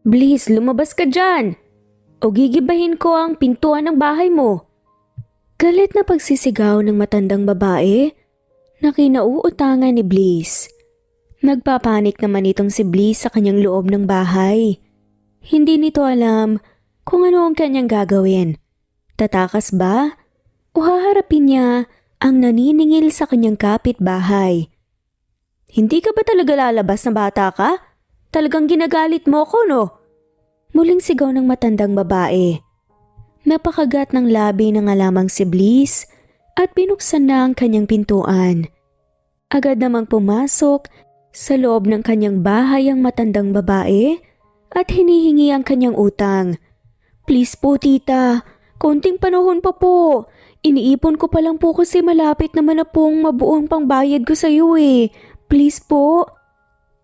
Bliss, lumabas ka dyan! O gigibahin ko ang pintuan ng bahay mo. Galit na pagsisigaw ng matandang babae na kinauutangan ni Bliss. Nagpapanik naman itong si Bliss sa kanyang loob ng bahay. Hindi nito alam kung ano ang kanyang gagawin. Tatakas ba? O haharapin niya ang naniningil sa kanyang kapitbahay? Hindi ka ba talaga lalabas na bata ka? Talagang ginagalit mo ko, no? Muling sigaw ng matandang babae. Napakagat ng labi ng alamang si Bliss at binuksan na ang kanyang pintuan. Agad namang pumasok sa loob ng kanyang bahay ang matandang babae at hinihingi ang kanyang utang. Please po tita, konting panahon pa po. Iniipon ko pa lang po kasi malapit naman na pong mabuong pangbayad ko sa iyo eh. Please po.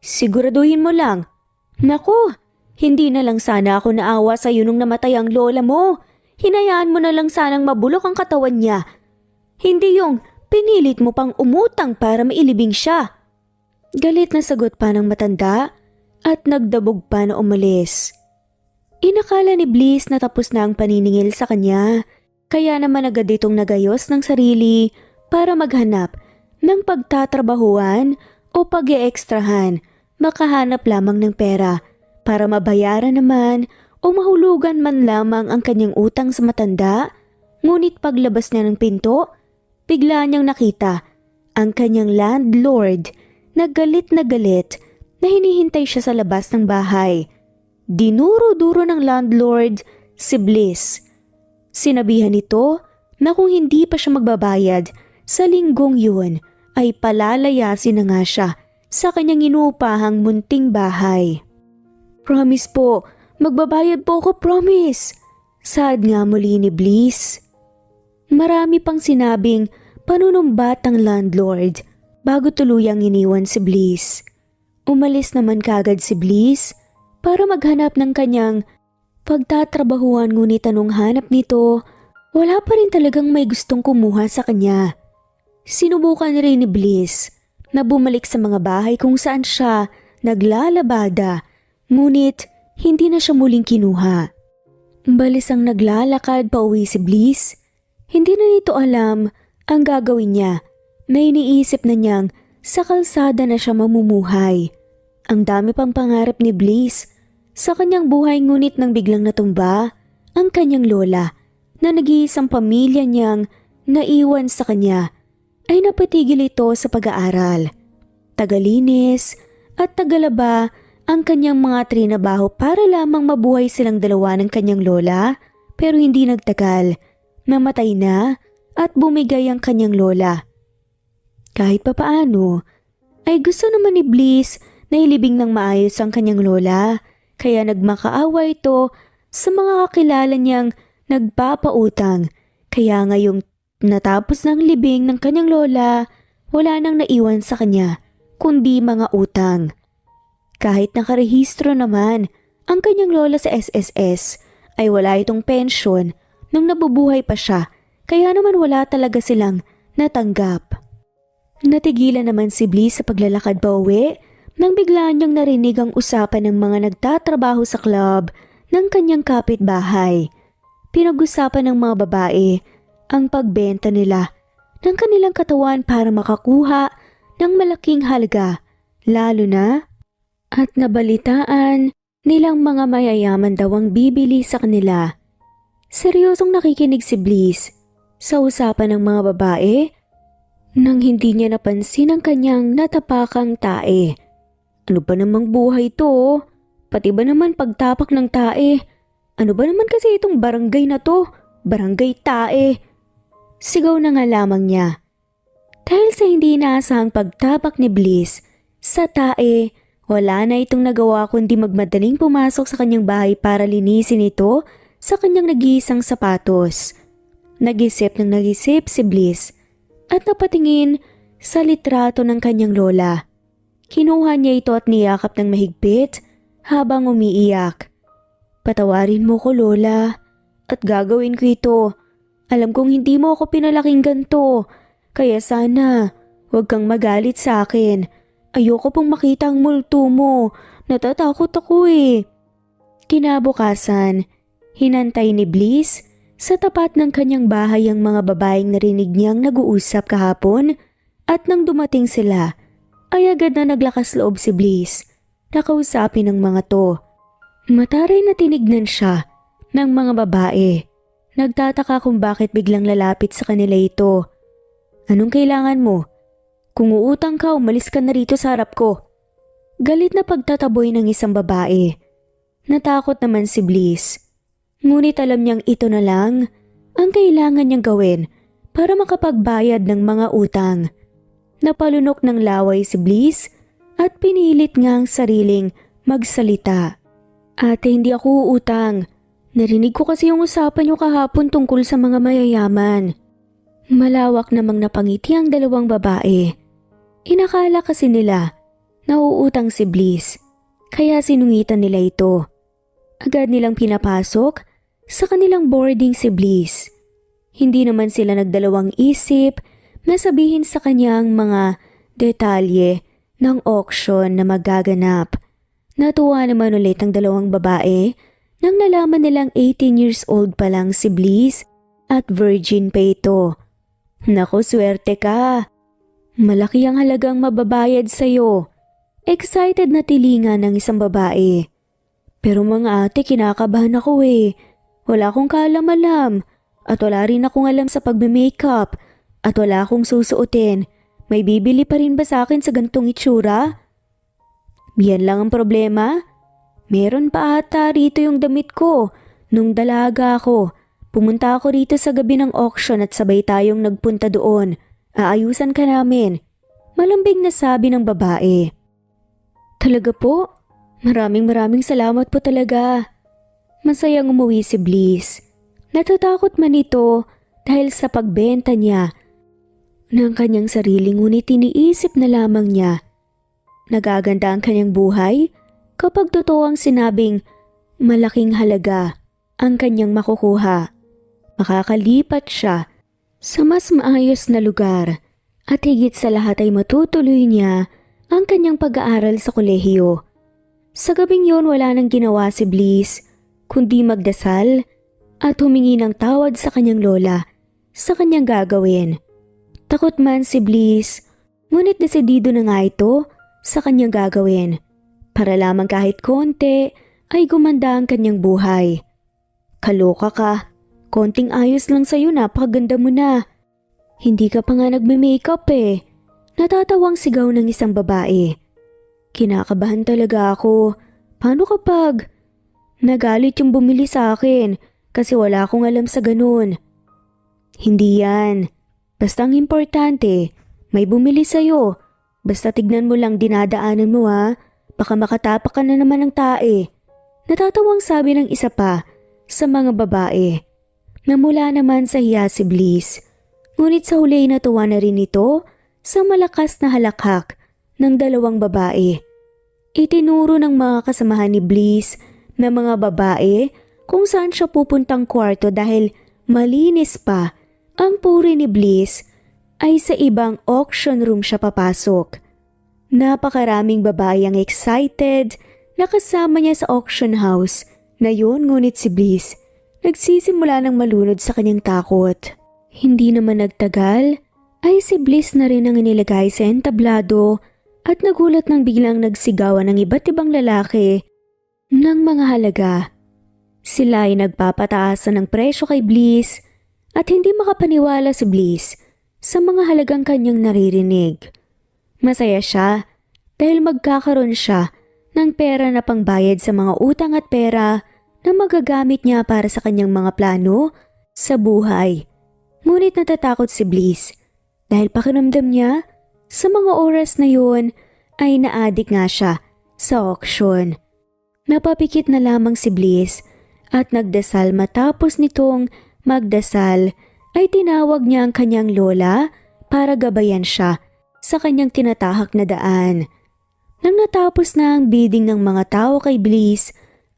Siguraduhin mo lang. Naku, hindi na lang sana ako naawa sa iyo nung namatay ang lola mo. Hinayaan mo na lang sanang mabulok ang katawan niya. Hindi yung pinilit mo pang umutang para mailibing siya. Galit na sagot pa ng matanda at nagdabog pa na umalis. Inakala ni Bliss na tapos na ang paniningil sa kanya, kaya naman agad itong nagayos ng sarili para maghanap ng pagtatrabahuan o pag-eekstrahan, makahanap lamang ng pera para mabayaran naman o mahulugan man lamang ang kanyang utang sa matanda. Ngunit paglabas niya ng pinto, bigla niyang nakita ang kanyang landlord na galit na hinihintay siya sa labas ng bahay. Dinuro-duro ng landlord si Bliss. Sinabihan nito na kung hindi pa siya magbabayad sa linggong yun ay palalayasin na nga siya sa kanyang inuupahang munting bahay. Promise po, magbabayad po ako, promise. Saad nga muli ni Bliss. Marami pang sinabing panunumbat ang landlord bago tuluyang iniwan si Bliss. Umalis naman kagad si Bliss para maghanap ng kanyang pagtatrabahuan, ngunit anong hanap nito, wala pa rin talagang may gustong kumuha sa kanya. Sinubukan rin ni Bliss na bumalik sa mga bahay kung saan siya naglalabada, ngunit hindi na siya muling kinuha. Balisang naglalakad pa uwi si Bliss. Hindi na nito alam ang gagawin niya na iniisip na niyang sa kalsada na siya mamumuhay. Ang dami pang pangarap ni Bliss sa kanyang buhay, ngunit nang biglang natumba ang kanyang lola na nag-iisang pamilya niyang naiwan sa kanya, ay napatigil ito sa pag-aaral. Tagalinis at tagalaba ang kanyang mga trinabaho para lamang mabuhay silang dalawa ng kanyang lola, pero hindi nagtagal. Namatay na at bumigay ang kanyang lola. Kahit papaano, ay gusto naman ni Bliss na ilibing ng maayos ang kanyang lola, kaya nagmakaawa ito sa mga kakilala niyang nagpapautang. Kaya ngayong natapos ng libing ng kanyang lola, wala nang naiwan sa kanya kundi mga utang. Kahit nakarehistro naman ang kanyang lola sa SSS, ay wala itong pensyon nung nabubuhay pa siya, kaya naman wala talaga silang natanggap. Natigilan naman si Bliss sa paglalakad pa uwi nang bigla niyang narinig ang usapan ng mga nagtatrabaho sa club ng kanyang kapitbahay. Pinag-usapan ng mga babae ang pagbenta nila ng kanilang katawan para makakuha ng malaking halaga, lalo na at nabalitaan nilang mga mayayaman daw ang bibili sa kanila. Seryosong nakikinig si Bliss sa usapan ng mga babae nang hindi niya napansin ang kanyang natapakang tae. Ano ba namang buhay to? Pati ba naman pagtapak ng tae? Ano ba naman kasi itong barangay na to? Barangay tae. Sigaw na nga lamang niya. Dahil sa hindi inaasahang pagtapak ni Bliss sa tae, wala na itong nagawa kundi magmadaling pumasok sa kanyang bahay para linisin ito sa kanyang nag-iisang sapatos. Nag-isip si Bliss at napatingin sa litrato ng kanyang lola. Kinuha niya ito at niyakap ng mahigpit habang umiiyak. Patawarin mo ko, lola, at gagawin ko ito. Alam kong hindi mo ako pinalaking ganito, kaya sana huwag kang magalit sa akin. Ayoko pong makita ang multo mo. Natatakot ako eh. Kinabukasan, hinantay ni Bliss sa tapat ng kanyang bahay ang mga babaeng narinig niyang nag-uusap kahapon at nang dumating sila, ay agad na naglakas loob si Bliss na kausapin ng mga to. Mataray na tinignan siya ng mga babae. Nagtataka kung bakit biglang lalapit sa kanila ito. Anong kailangan mo? Kung uutang ka, umalis ka na rito sa harap ko. Galit na pagtataboy ng isang babae. Natakot naman si Bliss. Ngunit alam niyang ito na lang ang kailangan niyang gawin para makapagbayad ng mga utang. Napalunok ng laway si Bliss at pinilit nga ang sariling magsalita. Ate, hindi ako uutang. Narinig ko kasi yung usapan niyo kahapon tungkol sa mga mayayaman. Malawak namang napangiti ang dalawang babae. Inakala kasi nila na uutang si Bliss, kaya sinungitan nila ito. Agad nilang pinapasok sa kanilang boarding si Bliss. Hindi naman sila nagdalawang isip na sabihin sa kanyang mga detalye ng auction na magaganap. Natuwa naman ulit ang dalawang babae nang nalaman nilang 18 years old pa lang si Bliss at virgin pa ito. Naku, swerte ka. Malaki ang halagang mababayad sa'yo. Excited na tilingan ng isang babae. Pero mga ate, kinakabahan ako eh. Wala akong kaalam-alam at wala rin akong alam sa pagme-makeup at wala akong susuotin. May bibili pa rin ba sa akin sa gantong itsura? Yan lang ang problema. Meron pa ata rito yung damit ko. Nung dalaga ako, pumunta ako rito sa gabi ng auction at sabay tayong nagpunta doon. Aayusan ka namin. Malambing na sabi ng babae. Talaga po? Maraming salamat po talaga. Masayang umuwi si Bliss. Natatakot man ito dahil sa pagbenta niya ng kanyang sarili, ngunit iniisip na lamang niya. Nagaganda ang kanyang buhay kapag totoo ang sinabing malaking halaga ang kanyang makukuha. Makakalipat siya sa mas maayos na lugar at higit sa lahat ay matutuloy niya ang kanyang pag-aaral sa kolehiyo. Sa gabing yon wala nang ginawa si Bliss kundi magdasal at humingi ng tawad sa kanyang lola sa kanyang gagawin. Takot man si Bliss, ngunit desidido na nga ito sa kanyang gagawin para lamang kahit konti ay gumanda ang kanyang buhay. Kaloka ka, konting ayos lang sa'yo, napakaganda mo na. Hindi ka pa nga nagme-makeup eh. Natatawang sigaw ng isang babae. Kinakabahan talaga ako. Paano kapag nagalit yung bumili sa akin kasi wala akong alam sa ganun? Hindi yan. Basta ang importante, may bumili sa'yo. Basta tignan mo lang dinadaanan mo ha. Baka makatapak ka na naman ng tae. Natatawang sabi ng isa pa sa mga babae. Namula naman sa hiya si Bliss. Ngunit sa huli natuwa na rin ito sa malakas na halakhak ng dalawang babae. Itinuro ng mga kasamahan ni Bliss na mga babae kung saan siya pupuntang kwarto dahil malinis pa ang puri ni Bliss ay sa ibang auction room siya papasok. Napakaraming babae ang excited na kasama niya sa auction house na yun, ngunit si Bliss nagsisimula ng malunod sa kanyang takot. Hindi naman nagtagal ay si Bliss na rin ang inilagay sa entablado at nagulat nang biglang nagsigawan ng iba't ibang lalaki ng mga halaga. Sila ay nagpapataasan ng presyo kay Bliss at hindi makapaniwala si Bliss sa mga halagang kanyang naririnig. Masaya siya dahil magkakaroon siya ng pera na pangbayad sa mga utang at pera na magagamit niya para sa kanyang mga plano sa buhay. Ngunit natatakot si Bliss dahil pakiramdam niya sa mga oras na yun ay naadik nga siya sa auction. Napapikit na lamang si Bliss at nagdasal. Matapos nitong magdasal ay tinawag niya ang kanyang lola para gabayan siya sa kanyang tinatahak na daan. Nang natapos na ang bidding ng mga tao kay Bliss,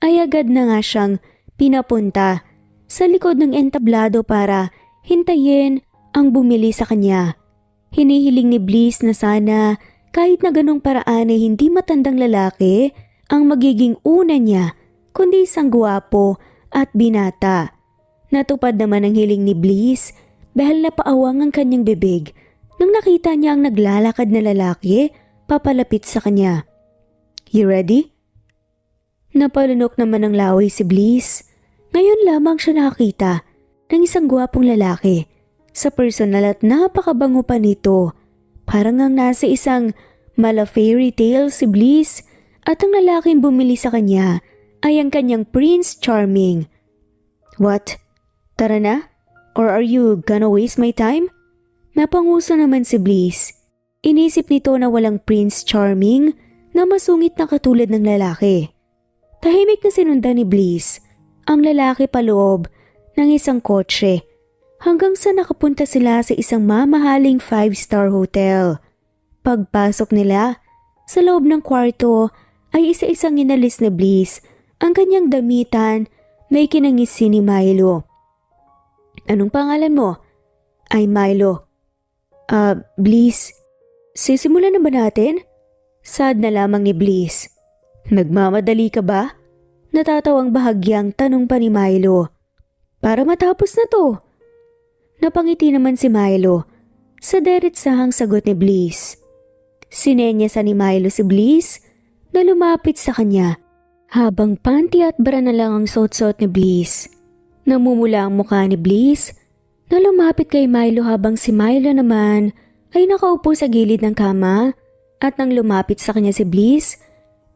ay agad na nga siyang pinapunta sa likod ng entablado para hintayin ang bumili sa kanya. Hinihiling ni Bliss na sana kahit na ganong paraan ay hindi matandang lalaki ang magiging una niya kundi isang gwapo at binata. Natupad naman ang hiling ni Bliss dahil napaawang ang kanyang bibig nang nakita niya ang naglalakad na lalaki papalapit sa kanya. "You ready?" Napalunok naman ng laway si Bliss. Ngayon lamang siya nakita ng isang gwapong lalaki. Sa personal at napakabango pa nito. Parang ang nasa isang mala fairy tale si Bliss at ang lalaking bumili sa kanya ay ang kanyang Prince Charming. "What? Tara na? Or are you gonna waste my time?" Napanguso naman si Bliss. Inisip nito na walang Prince Charming na masungit na katulad ng lalaki. Tahimik na sinundan ni Bliss ang lalaki paloob ng isang kotse hanggang sa nakapunta sila sa isang mamahaling 5-star hotel. Pagpasok nila, sa loob ng kwarto ay isa-isang inalis ni Bliss ang kanyang damitan na ikinangisi ni Milo. "Anong pangalan mo?" "Ay, Milo." Bliss. Sisimulan na ba natin?" Sad na lamang ni Bliss. "Nagmamadali ka ba?" Natatawang bahagyang tanong pa ni Milo. "Para matapos na to." Napangiti naman si Milo sa deretsahang sagot ni Bliss. Sinenyasan ni Milo si Bliss na lumapit sa kanya habang panty at bra na lang ang suot-suot ni Bliss. Namumula ang mukha ni Bliss na lumapit kay Milo habang si Milo naman ay nakaupo sa gilid ng kama at nang lumapit sa kanya si Bliss,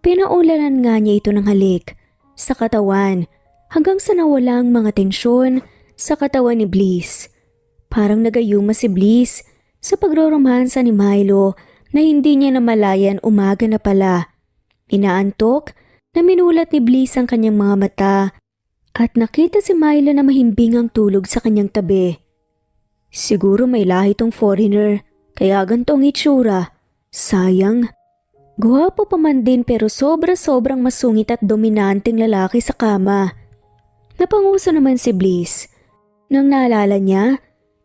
pinaulanan nga niya ito ng halik sa katawan hanggang sa nawala ang mga tensyon sa katawan ni Bliss. Parang nagayuma si Bliss sa pagroromansa ni Milo na hindi niya namalayan umaga na pala. Inaantok na minulat ni Bliss ang kanyang mga mata at nakita si Milo na mahimbing ang tulog sa kanyang tabi. Siguro may lahi tong foreigner, kaya ganito ang itsura. Sayang. Guwapo pa man din pero sobra-sobrang masungit at dominanteng lalaki sa kama. Napanguso naman si Bliss nang naalala niya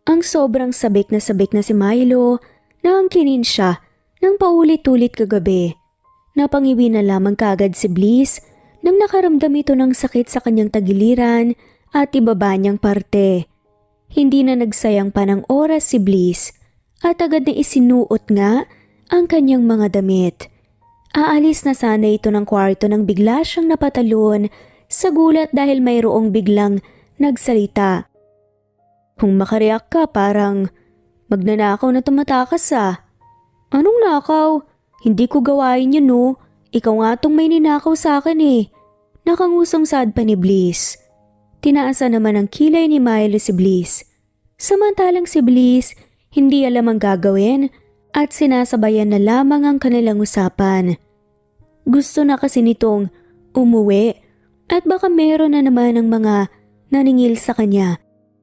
ang sobrang sabik na si Milo na angkinin siya nang paulit-ulit kagabi. Napangiwi na lamang kaagad si Bliss nang nakaramdam ito ng sakit sa kanyang tagiliran at ibaba niyang parte. Hindi na nagsayang pa ng oras si Bliss at agad na isinuot nga ang kanyang mga damit. Aalis na sana ito ng kwarto nang bigla siyang napatalon sa gulat dahil mayroong biglang nagsalita. "Kung makareact ka parang magnanakaw na tumatakas ah." "Anong nakaw? Hindi ko gawain yun no. Ikaw nga tong may ninakaw sa akin eh." Nakangusong sad pa ni Bliss. Tinaasan naman ang kilay ni Milo si Bliss. Samantalang si Bliss hindi alam ang gagawin at sinasabayan na lamang ang kanilang usapan. Gusto na kasi nitong umuwi at baka meron na naman ng mga naningil sa kanya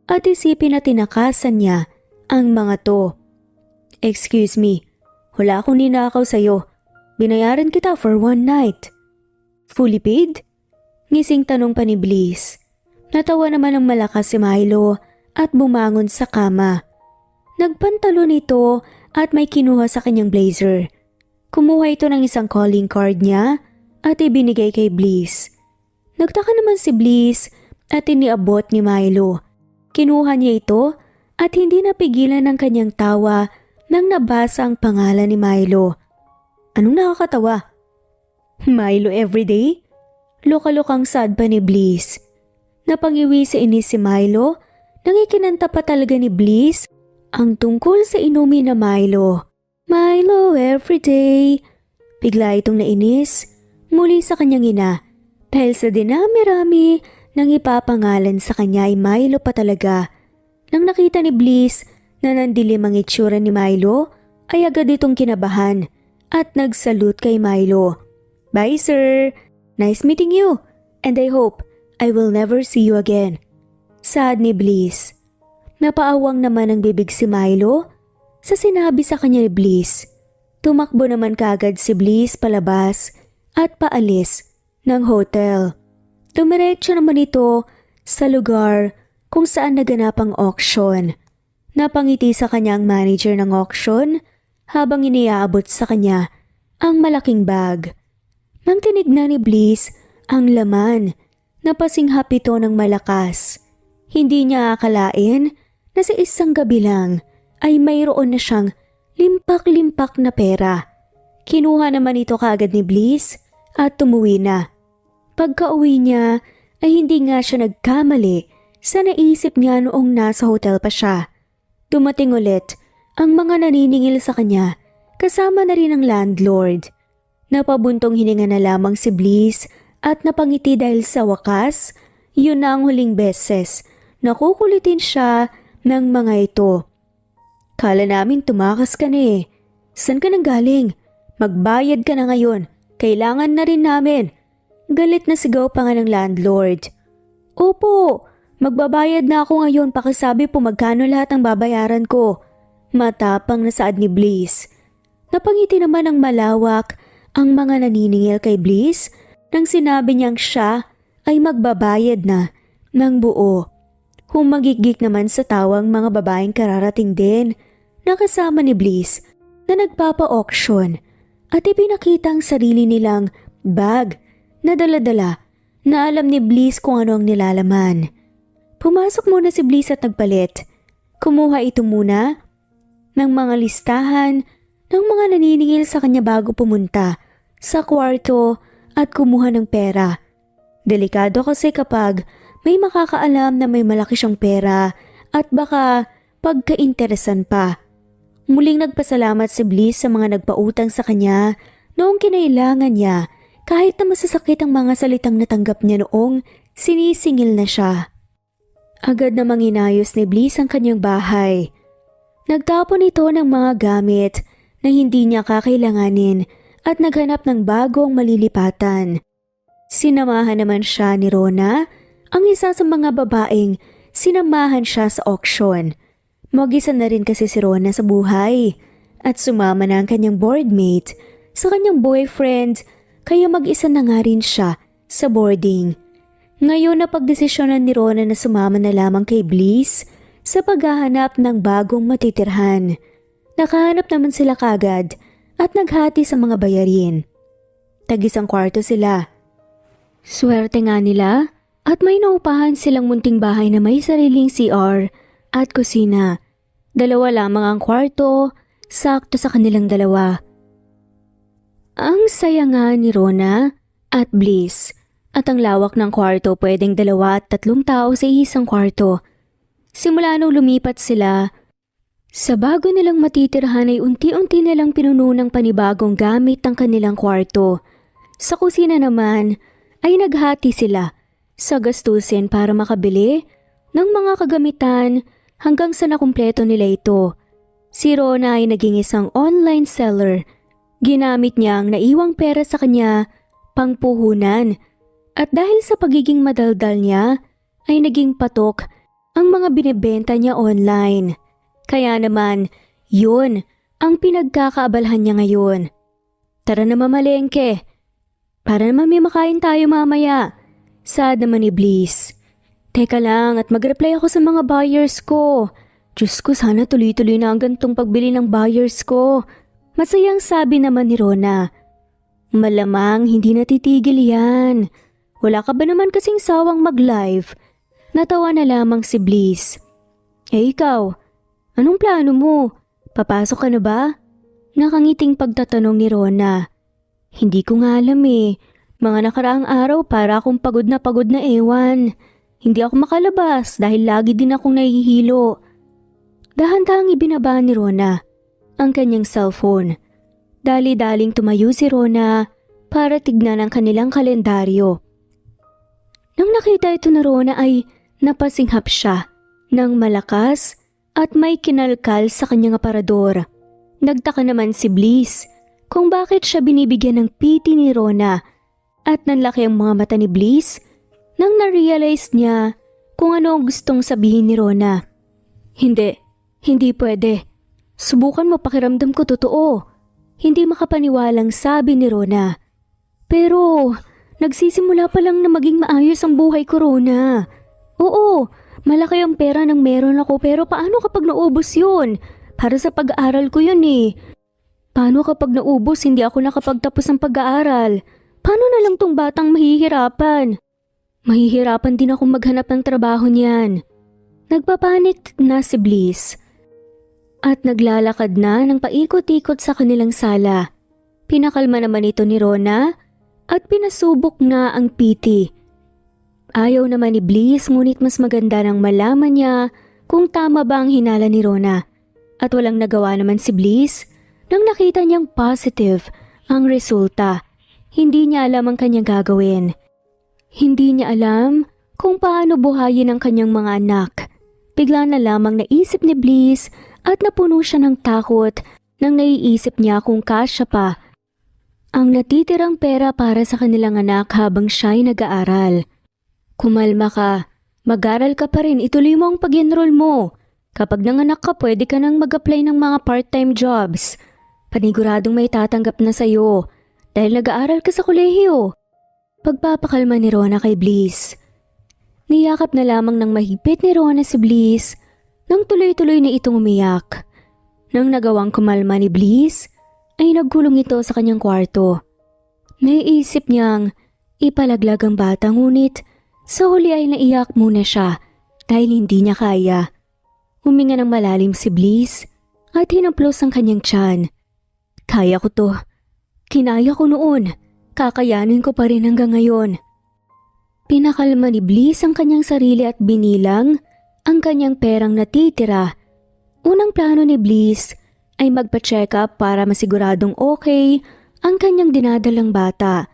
at isipin na tinakasan niya ang mga to. "Excuse me, wala akong ninakaw sa'yo. Binayaran kita for one night." "Fully paid?" Ngising tanong pa ni Bliss. Natawa naman ng malakas si Milo at bumangon sa kama. Nagpantalon ito at may kinuha sa kanyang blazer. Kumuha ito ng isang calling card niya at ibinigay kay Bliss. Nagtaka naman si Bliss at iniabot ni Milo. Kinuha niya ito at hindi napigilan ng kanyang tawa nang nabasa ang pangalan ni Milo. Anong nakakatawa? Milo everyday? Loka-lokang sad pa ni Bliss. Napangiwi sa inis si Milo nang ikinanta pa talaga ni Bliss ang tungkol sa inumin na Milo. Milo everyday. Bigla itong nainis muli sa kanyang ina dahil sa dinami-rami nang ipapangalan sa kanya ay Milo pa talaga. Nang nakita ni Bliss na nandilim ang itsura ni Milo ay agad itong kinabahan at nagsalute kay Milo. Bye sir! Nice meeting you and I hope I will never see you again. Sad ni Bliss. Napaawang naman ang bibig si Milo sa sinabi sa kanya ni Bliss. Tumakbo naman kaagad si Bliss palabas at paalis ng hotel. Dumiretso naman ito sa lugar kung saan naganap ang auction. Napangiti sa kanya ang manager ng auction habang iniaabot sa kanya ang malaking bag. Nang tinignan ni Bliss Ang laman, napasinghap ito ng malakas. Hindi niya akalain na sa isang gabi lang ay mayroon na siyang limpak-limpak na pera. Kinuha naman ito kaagad ni Bliss at tumuwi na. Pagka-uwi niya ay hindi nga siya nagkamali sa naisip niya noong nasa hotel pa siya. Dumating ulit ang mga naniningil sa kanya kasama na rin ang landlord. Napabuntong hininga na lamang si Bliss at napangiti dahil sa wakas, yun na ang huling beses. Nakukulitin siya ng mga ito. Kala namin tumakas ka na eh. San ka nang galing? Magbayad ka na ngayon. Kailangan na rin namin. Galit na sigaw pa nga ng landlord. Opo, magbabayad na ako ngayon, pakisabi po magkano lahat ang babayaran ko. Matapang na saad ni Bliss. Napangiti naman ng malawak ang mga naniningil kay Bliss nang sinabi niyang siya ay magbabayad na ng buo. Humagigik naman sa tawang mga babaeng kararating din na kasama ni Bliss na nagpapa-auction at ipinakita ang sarili nilang bag na dala-dala na alam ni Bliss kung ano ang nilalaman. Pumasok muna si Bliss at nagpalit. Kumuha ito muna ng mga listahan ng mga naniningil sa kanya bago pumunta sa kwarto at kumuha ng pera. Delikado kasi kapag may makakaalam na may malaki siyang pera at baka pagkainteresan pa. Muling nagpasalamat si Bliss sa mga nagpautang sa kanya noong kinailangan niya kahit na masasakit ang mga salitang natanggap niya noong sinisingil na siya. Agad namang inayos ni Bliss ang kanyang bahay. Nagtapon ito ng mga gamit na hindi niya kakailanganin at naghanap ng bagong malilipatan. Sinamahan naman siya ni Rona, ang isa sa mga babaeng sinamahan siya sa auction. Mag-isa na rin kasi si Rona sa buhay at sumama na ang kanyang boardmate sa kanyang boyfriend kaya mag-isa na nga rin siya sa boarding. Ngayon na pagdesisyonan ni Rona na sumama na lamang kay Bliss sa paghahanap ng bagong matitirhan. Nakahanap naman sila kagad at naghati sa mga bayarin. Tag-isang kwarto sila. Swerte nga nila at may naupahan silang munting bahay na may sariling CR at kusina. Dalawa lamang ang kwarto, sakto sa kanilang dalawa. Ang saya nga ni Rona at Bliss at ang lawak ng kwarto, pwedeng 2 at 3 tao sa isang kwarto. Simula nung lumipat sila, sa bago nilang matitirhan ay unti-unti nilang pinuno ng panibagong gamit ang kanilang kwarto. Sa kusina naman ay naghati sila sa gastusin para makabili ng mga kagamitan hanggang sa nakumpleto nila ito. Si Rona ay naging isang online seller. Ginamit niya ang naiwang pera sa kanya pangpuhunan at dahil sa pagiging madaldal niya ay naging patok ang mga binibenta niya online. Kaya naman, yun ang pinagkakaabalahan niya ngayon. Tara na mamalengke. Para naman may makain tayo mamaya. Saad naman ni Bliss. Teka lang at mag-reply ako sa mga buyers ko. Diyos ko, sana tuloy-tuloy na ang gantong pagbili ng buyers ko. Masayang sabi naman ni Rona. Malamang hindi natitigil yan. Wala ka ba naman kasing sawang mag-live? Natawa na lamang si Bliss. Eh ikaw, anong plano mo? Papasok ka na ba? Nakangiting pagtatanong ni Rona. Hindi ko nga alam eh. Mga nakaraang araw para akong pagod na ewan. Hindi ako makalabas dahil lagi din akong nahihilo. Dahan-dahang ibinaba ni Rona ang kanyang cellphone. Dali-daling tumayo si Rona para tignan ang kanilang kalendaryo. Nang nakita ito na Rona ay napasinghap siya ng malakas at may kinalkal sa kanyang aparador. Nagtaka naman si Bliss kung bakit siya binibigyan ng piti ni Rona at nanlaki ang mga mata ni Bliss nang na-realize niya kung ano ang gustong sabihin ni Rona. Hindi pwede. Subukan mo, pakiramdam ko totoo. Hindi makapaniwalang sabi ni Rona. Pero nagsisimula pa lang na maging maayos ang buhay ko, Rona. Oo, malaki ang pera ng meron ako pero paano kapag naubos yun? Para sa pag-aaral ko yun eh. Paano kapag naubos hindi ako nakapagtapos ng pag-aaral? Paano na lang tong batang mahihirapan? Mahihirapan din akong maghanap ng trabaho niyan. Nagpapanik na si Bliss at naglalakad na ng paikot-ikot sa kanilang sala. Pinakalma naman ito ni Rona at pinasubok na ang PT. Ayaw naman ni Bliss, ngunit mas maganda nang malaman niya kung tama ba ang hinala ni Rona. At walang nagawa naman si Bliss nang nakita niyang positive ang resulta. Hindi niya alam ang kanyang gagawin. Hindi niya alam kung paano buhayin ang kanyang mga anak. Bigla na lamang naisip ni Bliss at napuno siya ng takot nang naiisip niya kung kasya pa ang natitirang pera para sa kanilang anak habang siya'y nag-aaral. Kumalma ka. Mag-aral ka pa rin, ituloy mo ang pag-enroll mo. Kapag nanganak ka, pwede ka nang mag-apply ng mga part-time jobs. Paniguradong may tatanggap na sa'yo dahil nag-aaral ka sa kolehiyo. Pagpapakalma ni Rona kay Bliss. Niyakap na lamang ng mahigpit ni Rona si Bliss nang tuloy-tuloy na itong umiyak. Nang nagawang kumalma ni Bliss, ay nagkulong ito sa kanyang kwarto. Naiisip niyang ipalaglag ang bata, ngunit sa huli ay naiyak muna siya dahil hindi niya kaya. Huminga ng malalim si Bliss at hinamplos ang kanyang tiyan. Kaya ko to. Kinaya ko noon. Kakayanin ko pa rin hanggang ngayon. Pinakalma ni Bliss ang kanyang sarili at binilang ang kanyang perang natitira. Unang plano ni Bliss ay magpa-check up para masiguradong okay ang kanyang dinadalang bata.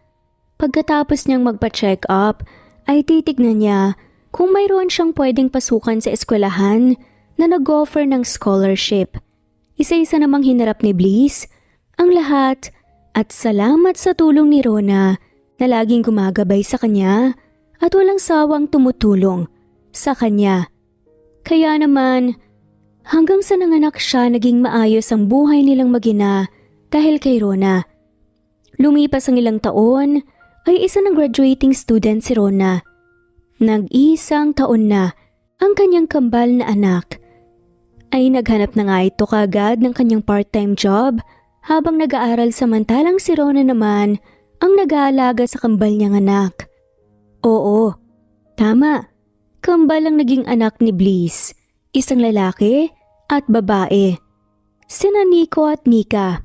Pagkatapos niyang magpa-check up, ay titignan niya kung mayroon siyang pwedeng pasukan sa eskwelahan na nag-offer ng scholarship. Isa-isa namang hinarap ni Bliss ang lahat at salamat sa tulong ni Rona na laging gumagabay sa kanya at walang sawang tumutulong sa kanya. Kaya naman, hanggang sa nanganak siya, naging maayos ang buhay nilang mag-ina dahil kay Rona. Lumipas ang ilang taon, ay isa ng graduating student si Rona. Nag-isang taon na ang kanyang kambal na anak. Ay naghanap na nga ito kagad ng kanyang part-time job habang nag-aaral, samantalang si Rona naman ang nag-aalaga sa kambal niyang anak. Oo, tama. Kambal ang naging anak ni Bliss, isang lalaki at babae. Sina Nico at Nika.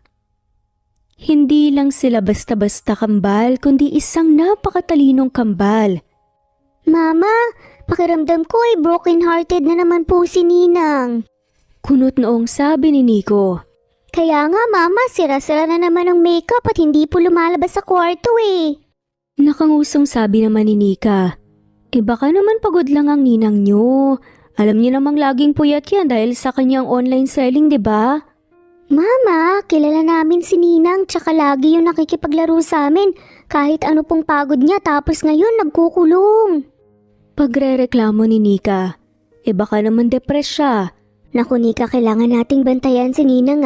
Hindi lang sila basta-basta kambal, kundi isang napakatalinong kambal. Mama, pakiramdam ko ay broken-hearted na naman po si Ninang. Kunot noong sabi ni Nico. Kaya nga mama, sira-sira na naman ang makeup at hindi po lumalabas sa kwarto eh. Nakangusong sabi naman ni Nika. Baka naman pagod lang ang ninang nyo. Alam niyo namang laging puyat yan dahil sa kanyang online selling, di ba? Mama, kilala namin si Ninang tsaka lagi yung nakikipaglaro sa amin kahit ano pong pagod niya, tapos ngayon nagkukulong. Pagrereklamo ni Nika. Baka naman depress siya. Naku Nika, kailangan nating bantayan si Ninang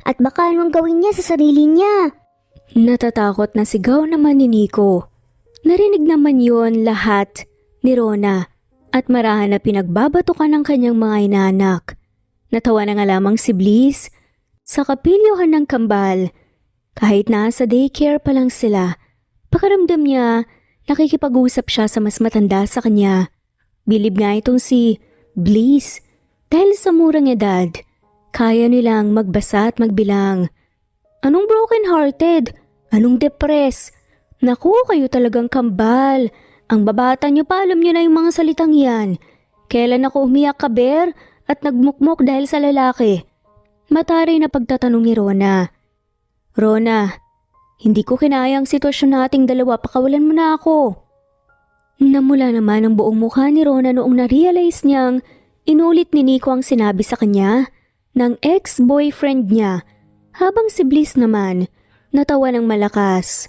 at baka anong gawin niya sa sarili niya. Natatakot na sigaw naman ni Nico. Narinig naman yon lahat ni Rona at marahan na pinagbabatukan ng kanyang mga inaanak. Natawa na nga lamang si Bliss sa kapilyuhan ng kambal. Kahit nasa daycare pa lang sila, pakiramdam niya nakikipag-usap siya sa mas matanda sa kanya. Bilib nga itong si Bliss dahil sa murang edad, kaya nilang magbasa at magbilang. Anong broken-hearted? Anong depressed? Naku, kayo talagang kambal. Ang babata niyo pa, alam niyo na yung mga salitang yan. Kailan ako umiyak ka, Bear, at nagmukmok dahil sa lalaki? Mataray na pagtatanong ni Rona. Rona, hindi ko kinaya ang sitwasyon nating dalawa, pakawalan mo na ako. Namula naman ang buong mukha ni Rona noong na-realize niyang inulit ni Nico ang sinabi sa kanya ng ex-boyfriend niya, habang si Bliss naman natawa ng malakas.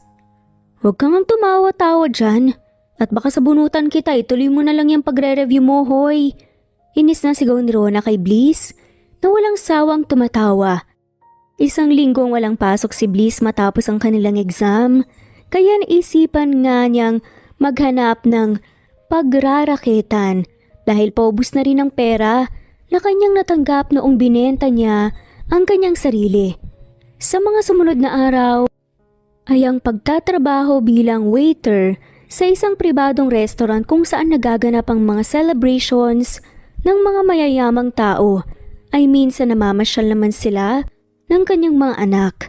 Huwag kang tumawa-tawa dyan at baka sabunutan kita, ituloy mo na lang yung pagre-review mo, hoy. Inis na sigaw ni Rona kay Bliss na walang sawang tumatawa. Isang linggong walang pasok si Bliss matapos ang kanilang exam, kaya naisipan nga niyang maghanap ng pagraraketan dahil paubos na rin ang pera na kanyang natanggap noong binenta niya ang kanyang sarili. Sa mga sumunod na araw, ay ang pagtatrabaho bilang waiter sa isang pribadong restaurant kung saan nagaganap ang mga celebrations ng mga mayayamang tao ay minsan namamasyal naman sila ng kanyang mga anak.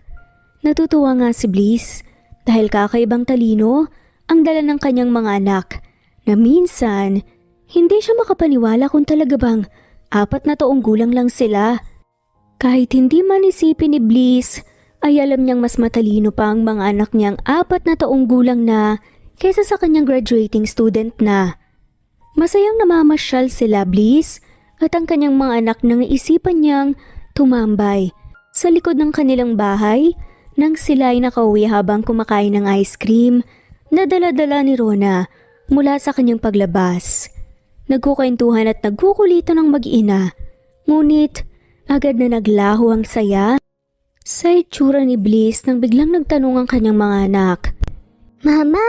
Natutuwa nga si Bliss dahil kakaibang talino ang dala ng kanyang mga anak na minsan hindi siya makapaniwala kung talaga bang 4 na taong gulang lang sila. Kahit hindi man isipin ni Bliss ay alam niyang mas matalino pa ang mga anak niyang 4 na taong gulang na kaysa sa kanyang graduating student na. Masayang namamasyal sila Bliss at ang kanyang mga anak nang isipan niyang tumambay sa likod ng kanilang bahay nang sila ay nakauwi habang kumakain ng ice cream na dala-dala ni Rona mula sa kanyang paglabas. Nagkukwentuhan at nagkukulitan ng mag-ina, ngunit agad na naglaho ang saya sa itsura ni Bliss nang biglang nagtanong ang kanyang mga anak. Mama,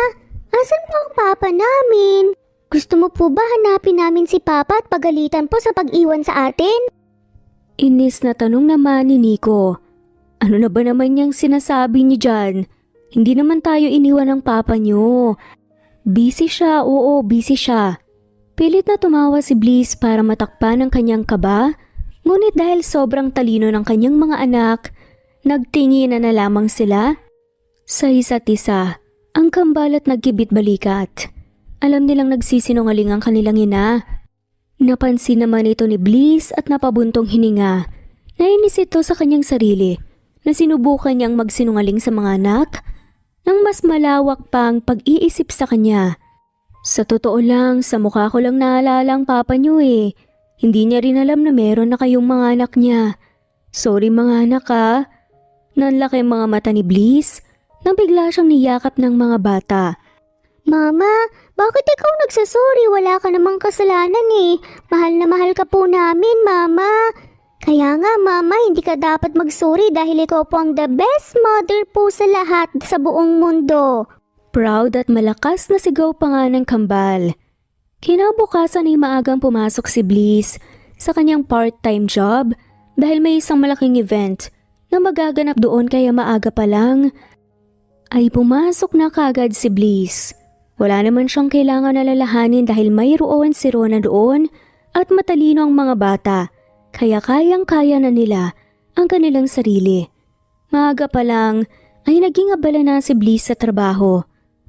asan po ang papa namin? Gusto mo po ba hanapin namin si papa at pagalitan po sa pag-iwan sa atin? Inis na tanong naman ni Nico. Ano na ba naman niyang sinasabi niyo dyan? Hindi naman tayo iniwan ng papa niyo. Busy siya, oo, busy siya. Pilit na tumawa si Bliss para matakpan ang kanyang kaba, ngunit dahil sobrang talino ng kanyang mga anak, nagtinginan na lamang sila sa isa't isa. Ang kambal at nagkibit balikat. Alam nilang nagsisinungaling ang kanilang ina. Napansin naman ito ni Bliss at napabuntong hininga. Nainis ito sa kanyang sarili na sinubukan niyang magsinungaling sa mga anak nang mas malawak pa ang pag-iisip sa kanya. Sa totoo lang, sa mukha ko lang naalala ang papa niyo eh. Hindi niya rin alam na meron na kayong mga anak niya. Sorry mga anak ha. Nanlaki ang mga mata ni Bliss nang bigla siyang niyakap ng mga bata. Mama, bakit ikaw nagsasorry? Wala ka namang kasalanan eh. Mahal na mahal ka po namin, Mama. Kaya nga, Mama, hindi ka dapat magsorry dahil ikaw po ang the best mother po sa lahat sa buong mundo. Proud at malakas na sigaw pa nga ng kambal. Kinabukasan ay maagang pumasok si Bliss sa kanyang part-time job dahil may isang malaking event na magaganap doon kaya maaga pa lang ay pumasok na kagad si Bliss. Wala naman siyang kailangan alalahanin dahil mayroon si Rona doon at matalino ang mga bata kaya kayang-kaya na nila ang kanilang sarili. Maaga pa lang ay naging abala na si Bliss sa trabaho.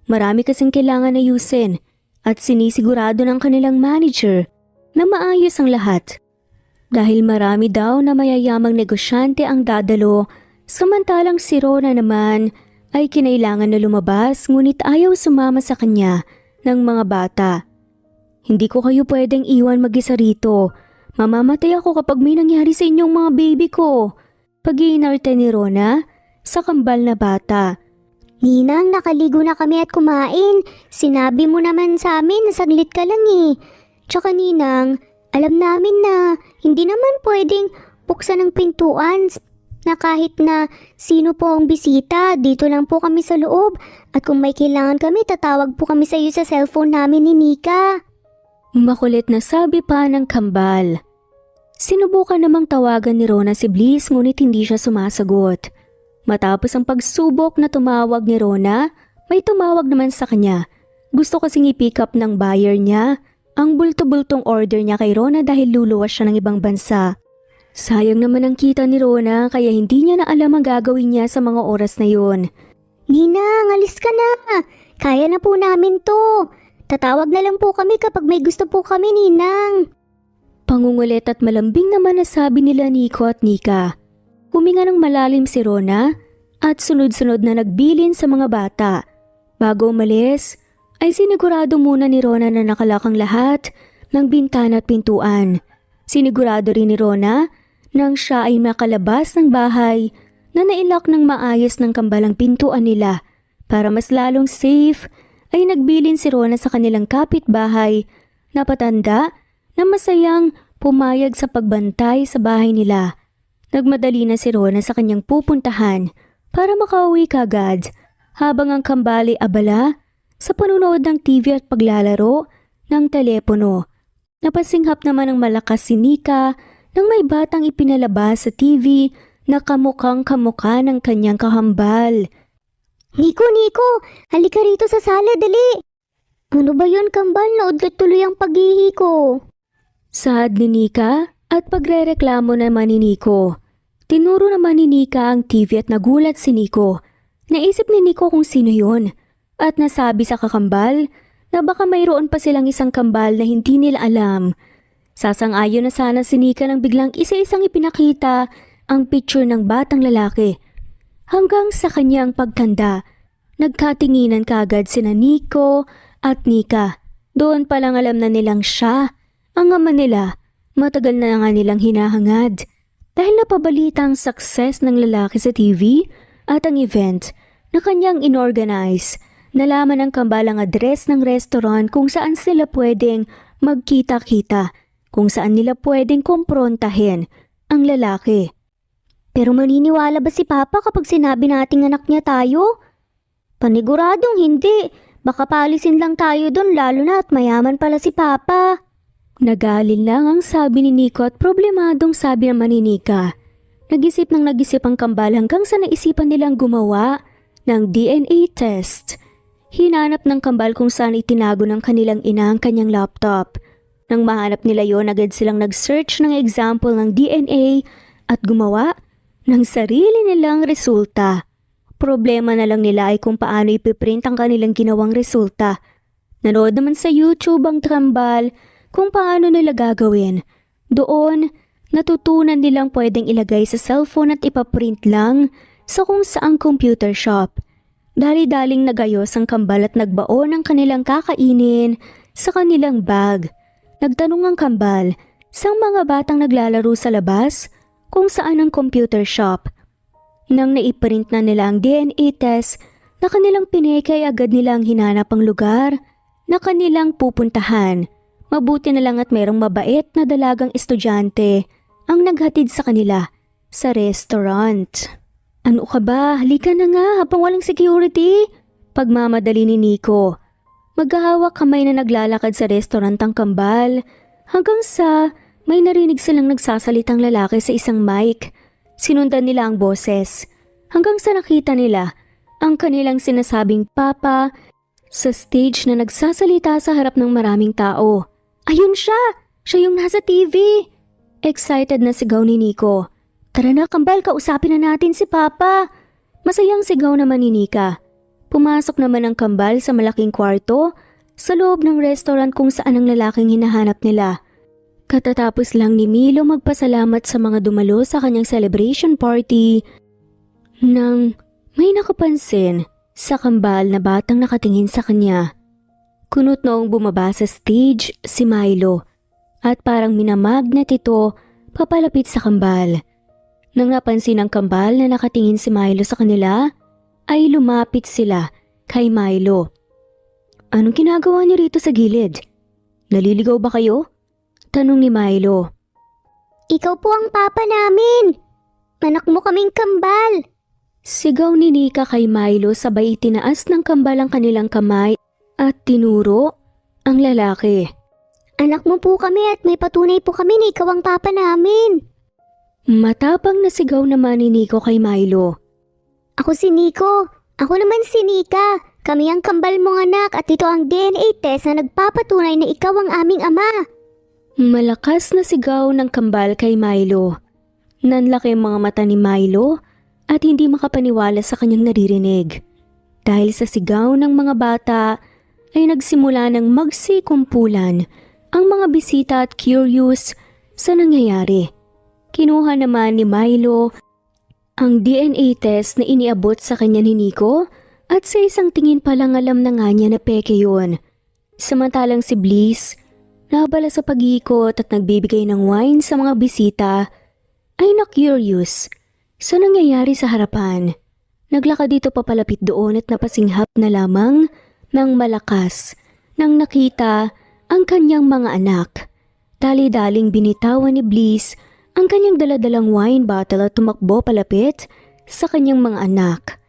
Marami kasing kailangan ayusin at sinisigurado ng kanilang manager na maayos ang lahat. Dahil marami daw na mayayamang negosyante ang dadalo, samantalang si Rona naman ay kinailangan na lumabas ngunit ayaw sumama sa kanya ng mga bata. Hindi ko kayo pwedeng iwan mag-isa rito. Mamamatay ako kapag may nangyari sa inyong mga baby ko. Pag-iinarte ni Rona sa kambal na bata. Ninang, nakaligo na kami at kumain. Sinabi mo naman sa amin na saglit ka lang eh. Tsaka Ninang, alam namin na hindi naman pwedeng buksan ang pintuan na kahit na sino po ang bisita. Dito lang po kami sa loob at kung may kailangan kami, tatawag po kami sa iyo sa cellphone namin ni Nika. Makulit na sabi pa ng kambal. Sinubukan namang tawagan ni Rona si Bliss ngunit hindi siya sumasagot. Matapos ang pagsubok na tumawag ni Rona, may tumawag naman sa kanya. Gusto kasing i-pick up ng buyer niya ang bulto-bultong order niya kay Rona dahil luluwas siya ng ibang bansa. Sayang naman ang kita ni Rona kaya hindi niya na alam ang gagawin niya sa mga oras na yun. Ninang, alis ka na. Kaya na po namin to. Tatawag na lang po kami kapag may gusto po kami, Ninang. Pangungulit at malambing naman na sabi nila Nico at Nika. Huminga ng malalim si Rona at sunod-sunod na nagbilin sa mga bata. Bago umalis, ay sinigurado muna ni Rona na nakalakang lahat ng bintana at pintuan. Sinigurado rin ni Rona nang siya ay makalabas ng bahay na nailak ng maayos ng kambalang pintuan nila. Para mas lalong safe, ay nagbilin si Rona sa kanilang kapitbahay na patanda na masayang pumayag sa pagbantay sa bahay nila. Nagmadali na si Rona sa kanyang pupuntahan para makauwi kagad habang ang kambali abala sa panunood ng TV at paglalaro ng telepono. Napasinghap naman ng malakas si Nika nang may batang ipinalabas sa TV na kamukhang kamukha ng kanyang kahambal. Nico, halika rito sa sala, dali. Ano ba yun, kambal? Naudlat tuloy ang paghihi ko. Saad ni Nika at pagrereklamo naman ni Nico. Tinuro naman ni Nika ang TV at nagulat si Nico. Naisip ni Nico kung sino yun at nasabi sa kakambal na baka mayroon pa silang isang kambal na hindi nila alam. Sasang-ayon na sana si Nika nang biglang isa-isang ipinakita ang picture ng batang lalaki. Hanggang sa kanyang pagtanda, nagkatinginan kagad sina Nico at Nika. Doon palang alam na nilang siya ang ama nila. Matagal na nga nilang hinahangad. Dahil napabalita ang success ng lalaki sa TV at ang event na kanyang inorganize, nalaman ng kambal ang address ng restaurant kung saan sila pwedeng magkita-kita, kung saan nila pwedeng kumprontahin ang lalaki. Pero maniniwala ba si Papa kapag sinabi nating anak niya tayo? Paniguradong hindi. Baka palisin lang tayo doon lalo na at mayaman pala si Papa. Nagalin lang ang sabi ni Nico at problemadong sabi naman ni Nika. Nag-isip ang kambal hanggang sa naisipan nilang gumawa ng DNA test. Hinanap ng kambal kung saan itinago ng kanilang ina ang kanyang laptop. Nang mahanap nila yon, agad silang nag-search ng example ng DNA at gumawa ng sarili nilang resulta. Problema na lang nila ay kung paano ipiprint ang kanilang ginawang resulta. Nanood naman sa YouTube ang kambal kung paano nila gagawin. Doon, natutunan nilang pwedeng ilagay sa cellphone at ipaprint lang sa kung saang computer shop. Dali-daling nagayos ang kambal at nagbaon ang kanilang kakainin sa kanilang bag. Nagtanong ang kambal sa mga batang naglalaro sa labas kung saan ang computer shop. Nang naiprint na nila ang DNA test na kanilang pineke, agad nilang hinanap ang lugar na kanilang pupuntahan. Mabuti na lang at mayroong mabait na dalagang estudyante ang naghatid sa kanila sa restaurant. Ano ka ba? Halika na nga habang walang security. Pagmamadali ni Nico. Maghahawak kamay na naglalakad sa restaurant ang kambal hanggang sa may narinig silang nagsasalitang lalaki sa isang mic. Sinundan nila ang boses hanggang sa nakita nila ang kanilang sinasabing Papa sa stage na nagsasalita sa harap ng maraming tao. Ayun siya! Siya yung nasa TV! Excited na sigaw ni Nico. Tara na kambal, kausapin na natin si Papa! Masayang sigaw naman ni Nika. Pumasok naman ang kambal sa malaking kwarto sa loob ng restaurant kung saan ang lalaking hinahanap nila. Katatapos lang ni Milo magpasalamat sa mga dumalo sa kanyang celebration party nang may nakapansin sa kambal na batang nakatingin sa kanya. Kunot noong bumaba sa stage si Milo at parang minamagnet ito papalapit sa kambal. Nang napansin ng kambal na nakatingin si Milo sa kanila, ay lumapit sila kay Milo. Anong ginagawa niyo rito sa gilid? Naliligaw ba kayo? Tanong ni Milo. Ikaw po ang Papa namin. Anak mo kaming kambal. Sigaw ni Nika kay Milo sabay itinaas ng kambal ang kanilang kamay at tinuro ang lalaki. Anak mo po kami at may patunay po kami na ikaw ang Papa namin. Matapang na sigaw naman ni Nico kay Milo. Ako si Nico. Ako naman si Nika. Kami ang kambal mong anak at ito ang DNA test na nagpapatunay na ikaw ang aming ama. Malakas na sigaw ng kambal kay Milo. Nanlaki ang mga mata ni Milo at hindi makapaniwala sa kanyang naririnig. Dahil sa sigaw ng mga bata ay nagsimula ng magsikumpulan ang mga bisita at curious sa nangyayari. Kinuha naman ni Milo ang DNA test na iniabot sa kanya ni Nico at sa isang tingin palang alam na nga niya na peke yun. Samantalang si Bliss, nabala sa pag-iikot at nagbibigay ng wine sa mga bisita, ay na-curious sa nangyayari sa harapan. Naglakad dito papalapit doon at napasinghap na lamang ng malakas nang nakita ang kanyang mga anak. Dali-daling binitawan ni Bliss ang kanyang daladalang wine bottle at tumakbo palapit sa kanyang mga anak.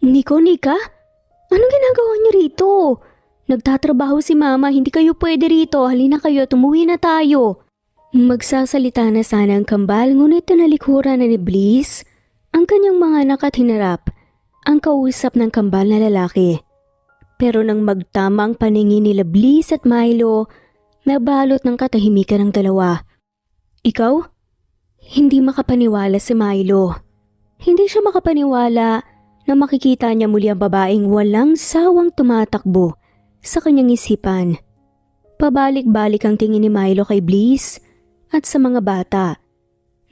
Nika? Anong ginagawa niyo rito? Nagtatrabaho si Mama, hindi kayo pwede rito. Halina kayo at umuwi na tayo. Magsasalita na sana ang kambal ngunit nalikuran na ni Bliss ang kanyang mga anak at hinarap ang kausap ng kambal na lalaki. Pero nang magtama ang paningin nila Bliss at Milo, nabalot ng katahimikan ng dalawa. Ikaw? Hindi makapaniwala si Milo. Hindi siya makapaniwala na makikita niya muli ang babaeng walang sawang tumatakbo sa kanyang isipan. Pabalik-balik ang tingin ni Milo kay Bliss at sa mga bata.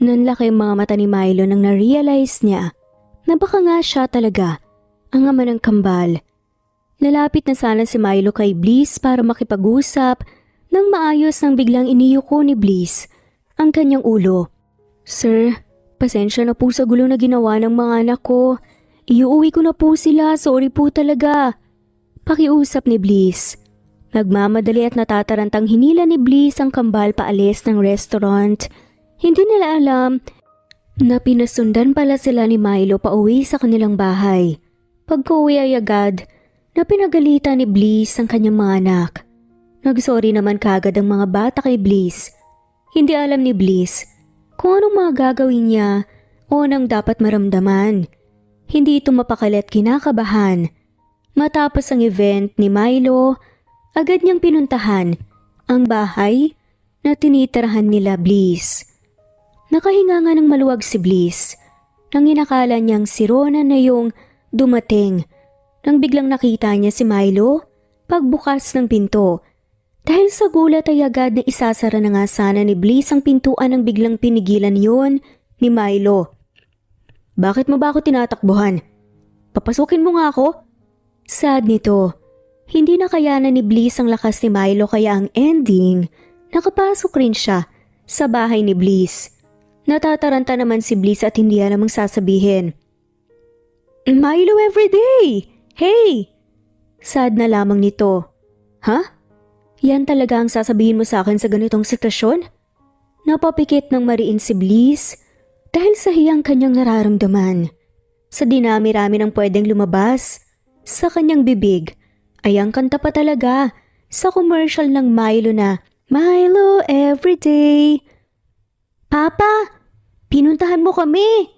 Nanlaki ang mga mata ni Milo nang na-realize niya na baka nga siya talaga ang ama ng kambal. Lalapit na sana si Milo kay Bliss para makipag-usap nang maayos nang biglang iniyuko ni Bliss ang kanyang ulo. Sir, pasensya na po sa gulo na ginawa ng mga anak ko. Iuuwi ko na po sila, sorry po talaga. Pakiusap ni Bliss. Nagmamadali at natatarantang hinila ni Bliss ang kambal paalis ng restaurant. Hindi nila alam na pinasundan pala sila ni Milo pauwi sa kanilang bahay. Pagka-uwi ay agad na pinagalitan ni Bliss ang kanyang mga anak. Nagsorry naman kagad ang mga bata kay Bliss. Hindi alam ni Bliss kung anong mga gagawin niya o anong dapat maramdaman. Hindi ito mapakali at kinakabahan. Matapos ang event ni Milo, agad niyang pinuntahan ang bahay na tinitirahan nila Bliss. Nakahinga nga ng maluwag si Bliss nang inakala niyang si Rona na yung dumating nang biglang nakita niya si Milo pagbukas ng pinto. Dahil sa gulat ay agad na isasara na nga sana ni Bliss ang pintuan nang biglang pinigilan yon ni Milo. Bakit mo ba ako tinatakbuhan? Papasukin mo nga ako? Sad nito. Hindi nakayanan ni Bliss ang lakas ni Milo kaya ang ending, nakapasok rin siya sa bahay ni Bliss. Natataranta naman si Bliss at hindi alam ang sasabihin. Milo everyday! Hey! Sad na lamang nito. Ha? Yan talaga ang sasabihin mo sa akin sa ganitong sitwasyon? Napapikit ng mariin si Bliss dahil sa hiyang kanyang nararamdaman. Sa dinami-rami ng pwedeng lumabas sa kanyang bibig ay ang kanta pa talaga sa commercial ng Milo na Milo everyday. Papa, pinuntahan mo kami!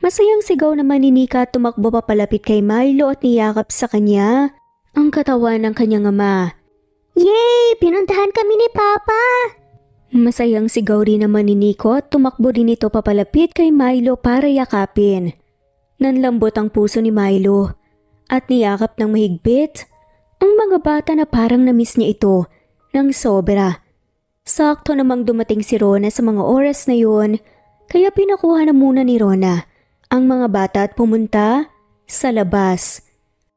Masayang sigaw naman ni Nika at tumakbo papalapit kay Milo at niyakap sa kanya ang katawan ng kanyang ama. Yay! Pinuntahan kami ni Papa! Masayang sigaw rin naman ni Nico at tumakbo rin ito papalapit kay Milo para yakapin. Nanlambot ang puso ni Milo at niyakap ng mahigpit ang mga bata na parang namiss niya ito ng sobra. Sakto namang dumating si Rona sa mga oras na yun kaya pinakuha na muna ni Rona ang mga bata at pumunta sa labas.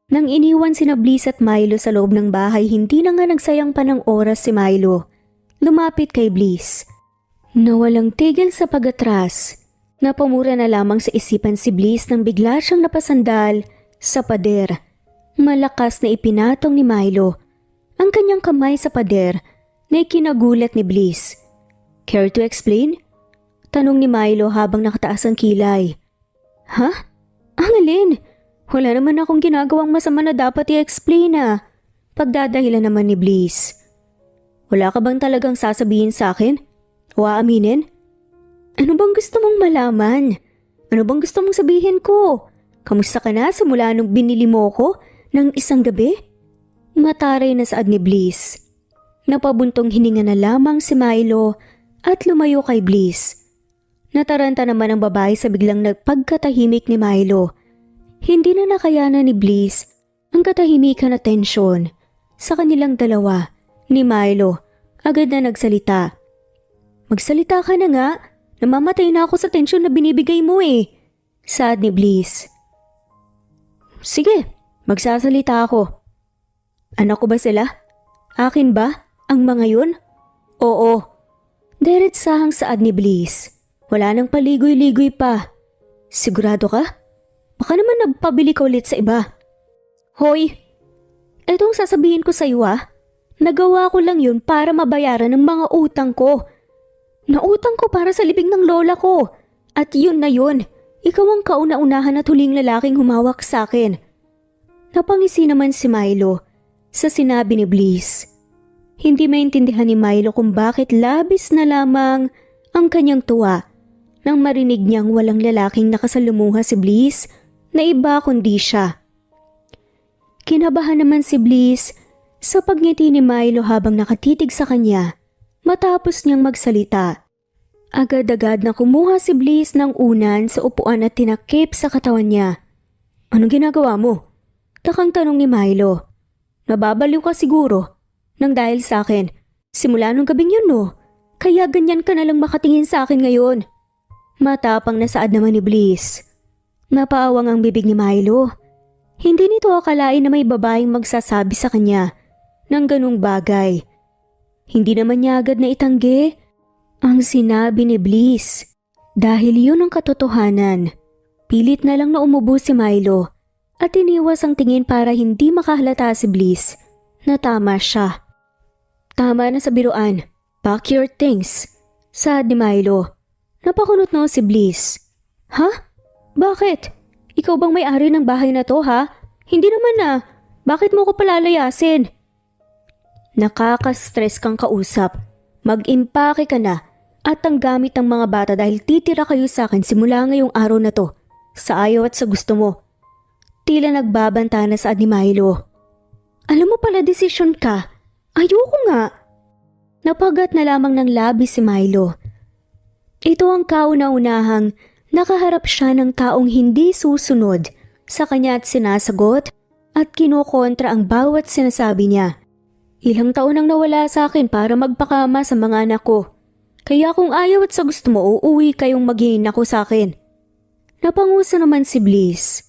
Nang iniwan sina Bliss at Milo sa loob ng bahay, hindi na nga nagsayang pa ng oras si Milo. Lumapit kay Bliss. Nawalang tigil sa pag-atras. Napamura na lamang sa isipan si Bliss nang bigla siyang napasandal sa pader. Malakas na ipinatong ni Milo ang kanyang kamay sa pader na ikinagulat ni Bliss. Care to explain? Tanong ni Milo habang nakataas ang kilay. Ha? Ang alin? Wala naman akong ginagawang masama na dapat i-explain na. Pagdadahilan naman ni Bliss. Wala ka bang talagang sasabihin sa akin? O aaminin? Ano bang gusto mong malaman? Ano bang gusto mong sabihin ko? Kamusta ka na simula nung binili mo ko ng isang gabi? Mataray na saad ni Bliss. Napabuntong hininga na lamang si Milo at lumayo kay Bliss. Nataranta naman ang babae sa biglang nagpagkatahimik ni Milo. Hindi na nakayanan ni Bliss ang katahimikan at tensyon sa kanilang dalawa ni Milo. Agad na nagsalita. Magsalita ka na nga. Namamatay na ako sa tensyon na binibigay mo eh. Saad ni Bliss. Sige, magsasalita ako. Anak ko ba sila? Akin ba ang mga yun? Oo. Diretsahang saad ni Bliss. Wala nang paligoy-ligoy pa. Sigurado ka? Baka naman nagpabili ka ulit sa iba. Hoy, etong sasabihin ko sa iyo nagawa ko lang yun para mabayaran ng mga utang ko. Nautang ko para sa libing ng lola ko. At yun na yun, ikaw ang kauna-unahan at huling lalaking humawak sa akin. Napangisi naman si Milo sa sinabi ni Bliss. Hindi maintindihan ni Milo kung bakit labis na lamang ang kanyang tuwa nang marinig niyang walang lalaking nakasalumuha si Bliss na iba kundi siya. Kinabahan naman si Bliss sa pagngiti ni Milo habang nakatitig sa kanya matapos niyang magsalita. Agad-agad na kumuha si Bliss ng unan sa upuan at tinakip sa katawan niya. "Anong ginagawa mo?" Takang tanong ni Milo. "Nababaliw ka siguro nang dahil sa akin. Simula nung gabing yun no, kaya ganyan ka na lang makatingin sa akin ngayon." Matapang na saad naman ni Bliss. Napaawang ang bibig ni Milo. Hindi nito akalain na may babaeng magsasabi sa kanya ng ganung bagay. Hindi naman niya agad na itanggi ang sinabi ni Bliss. Dahil yun ang katotohanan, pilit na lang na umubo si Milo at iniwas ang tingin para hindi makahalata si Bliss na tama siya. "Tama na sa biruan. Pack your things," saad ni Milo. Napakunot no si Bliss. "Ha? Bakit? Ikaw bang may-ari ng bahay na to ha? Hindi naman na. Bakit mo ko palalayasin?" "Nakaka-stress kang kausap. Mag-impake ka na at ang gamit ng mga bata dahil titira kayo sa akin simula ngayong araw na to. Sa ayaw at sa gusto mo." Tila nagbabanta na saad ni Milo. "Alam mo pala desisyon ka. Ayoko nga." Napagat na lamang ng labi si Milo. Ito ang kauna-unahang nakaharap siya ng taong hindi susunod sa kanya at sinasagot at kinokontra ang bawat sinasabi niya. "Ilang taon ang nawala sa akin para magpakama sa mga anak ko. Kaya kung ayaw at sa gusto mo, uuwi kayong maghihin ako sa akin." Napangusa naman si Bliss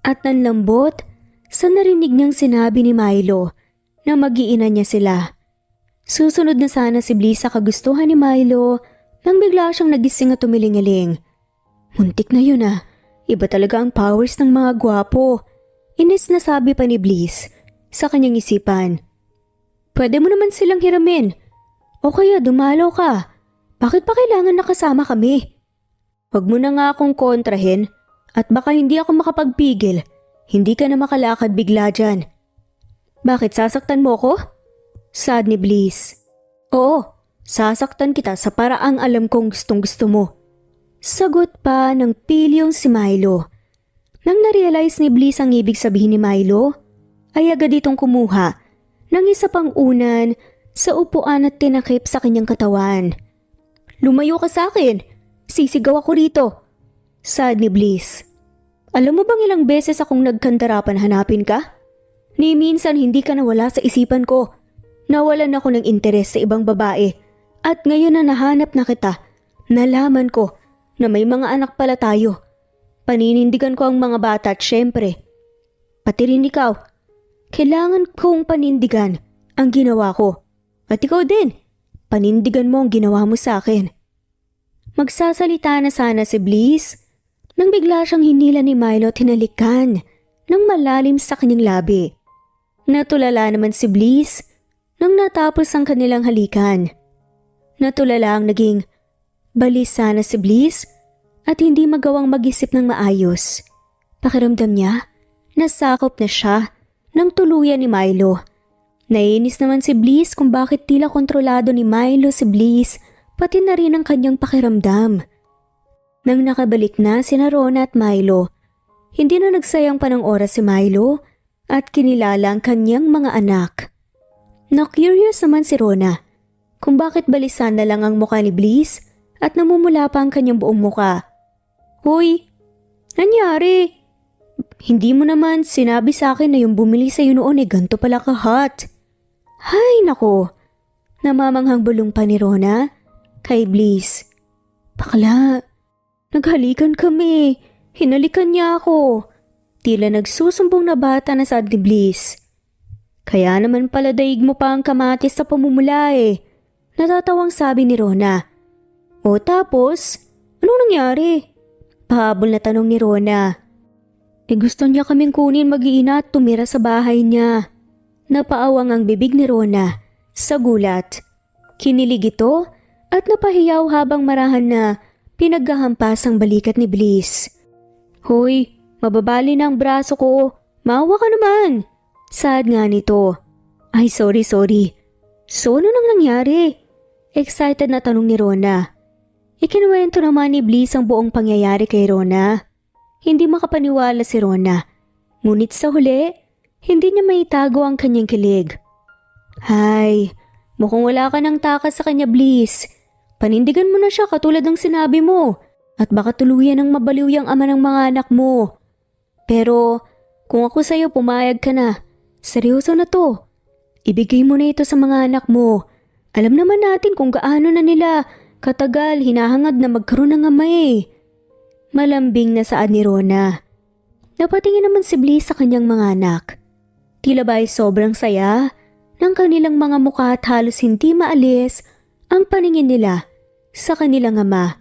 at nanlambot sa narinig niyang sinabi ni Milo na mag-iina niya sila. Susunod na sana si Bliss sa kagustuhan ni Milo nang bigla siyang nagising at tumilingaling. Muntik na yun ah. Iba talaga ang powers ng mga gwapo. Inis na sabi pa ni Bliss sa kanyang isipan. "Pwede mo naman silang hiramin. O kaya dumalaw ka. Bakit pa kailangan nakasama kami? Huwag mo na nga akong kontrahin at baka hindi ako makapagpigil. Hindi ka na makalakad bigla dyan." "Bakit sasaktan mo ko?" saad ni Bliss. "Oo, sasaktan kita sa paraang alam kong gustong gusto mo." Sagot pa ng pilyong si Milo. Nang narealize ni Bliss ang ibig sabihin ni Milo, ay agad itong kumuha ng isa pang unan sa upuan at tinakip sa kanyang katawan. "Lumayo ka sa akin! Sisigaw ako rito!" saad ni Bliss. "Alam mo bang ilang beses akong nagkandarapan hanapin ka? Ni minsan hindi ka nawala sa isipan ko. Nawalan ako ng interes sa ibang babae at ngayon na nahanap na kita, nalaman ko na may mga anak pala tayo. Paninindigan ko ang mga bata at syempre, pati rin ikaw. Kailangan kong panindigan ang ginawa ko. At ikaw din, panindigan mo ang ginawa mo sa akin." Magsasalita na sana si Bliss nang bigla siyang hinila ni Milo at hinalikan ng malalim sa kanyang labi. Natulala naman si Bliss nang natapos ang kanilang halikan. Natulala ang naging balisa na si Bliss at hindi magawang mag-isip ng maayos. Pakiramdam niya, nasakop na siya ng tuluyan ni Milo. Nainis naman si Bliss kung bakit tila kontrolado ni Milo si Bliss, pati na rin ang kanyang pakiramdam. Nang nakabalik na sina Rona at Milo, hindi na nagsayang pa ng oras si Milo at kinilala ang kanyang mga anak. Na-curious naman si Rona kung bakit balisan na lang ang mukha ni Bliss at namumula pa ang kanyang buong mukha. "Hoy, nangyari? Hindi mo naman sinabi sa akin na yung bumili sa'yo noon ganto pala ka-hot." "Hay nako," namamanghang bulong pa ni Rona kay Bliss. "Bakla, naghalikan kami. Hinalikan niya ako." Tila nagsusumbong na bata na saad ni Bliss. "Kaya naman pala daig mo pa ang kamatis sa pamumula eh." Natatawang sabi ni Rona. "O tapos, anong nangyari?" Pahabol na tanong ni Rona. Gusto niya kaming kunin mag-iina at tumira sa bahay niya." Napaawang ang bibig ni Rona sa gulat. Kinilig ito at napahiyaw habang marahan na pinaghahampas ang balikat ni Bliss. "Hoy, mababali na ang braso ko. Maawa ka naman." Saad nga nito. "Ay sorry. So ano nang nangyari?" Excited na tanong ni Rona. Ikinuwento naman ni Bliss ang buong pangyayari kay Rona. Hindi makapaniwala si Rona. Ngunit sa huli, hindi niya maitago ang kanyang kilig. Hay, mukhang wala ka ng takas sa kanya, Bliss. Panindigan mo na siya katulad ng sinabi mo at baka tuluyan ng mabaliw yung ama ng mga anak mo. Pero kung ako sa'yo pumayag ka na, seryoso na to. Ibigay mo na ito sa mga anak mo. Alam naman natin kung gaano na nila katagal hinahangad na magkaroon ng ama eh. Malambing na saad ni Rona. Napatingin naman si Bliss sa kanyang mga anak. Tila ba ay sobrang saya ng kanilang mga mukha at halos hindi maalis ang paningin nila sa kanilang ama.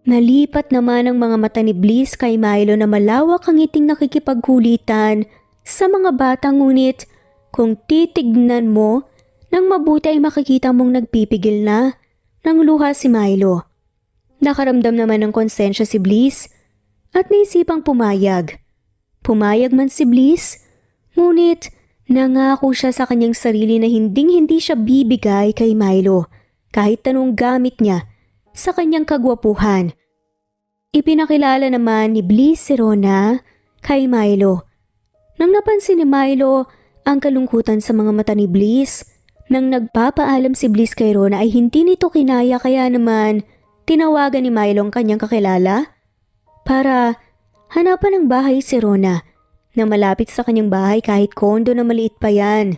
Nalipat naman ang mga mata ni Bliss kay Milo na malawak ang ngiting nakikipagkulitan sa mga bata, ngunit kung titignan mo nang mabuti ay makikita mong nagpipigil na ng luha si Milo. Nakaramdam naman ng konsensya si Bliss at naisipang pumayag. Pumayag man si Bliss, ngunit nangako siya sa kanyang sarili na hinding-hindi siya bibigay kay Milo kahit anong gamit niya sa kanyang kagwapuhan. Ipinakilala naman ni Bliss si Rona kay Milo. Nang napansin ni Milo ang kalungkutan sa mga mata ni Bliss, nang nagpapaalam si Bliss kay Rona ay hindi nito kinaya, kaya naman tinawagan ni Milo ang kanyang kakilala para hanapan ng bahay si Rona na malapit sa kanyang bahay kahit kondo na maliit pa yan.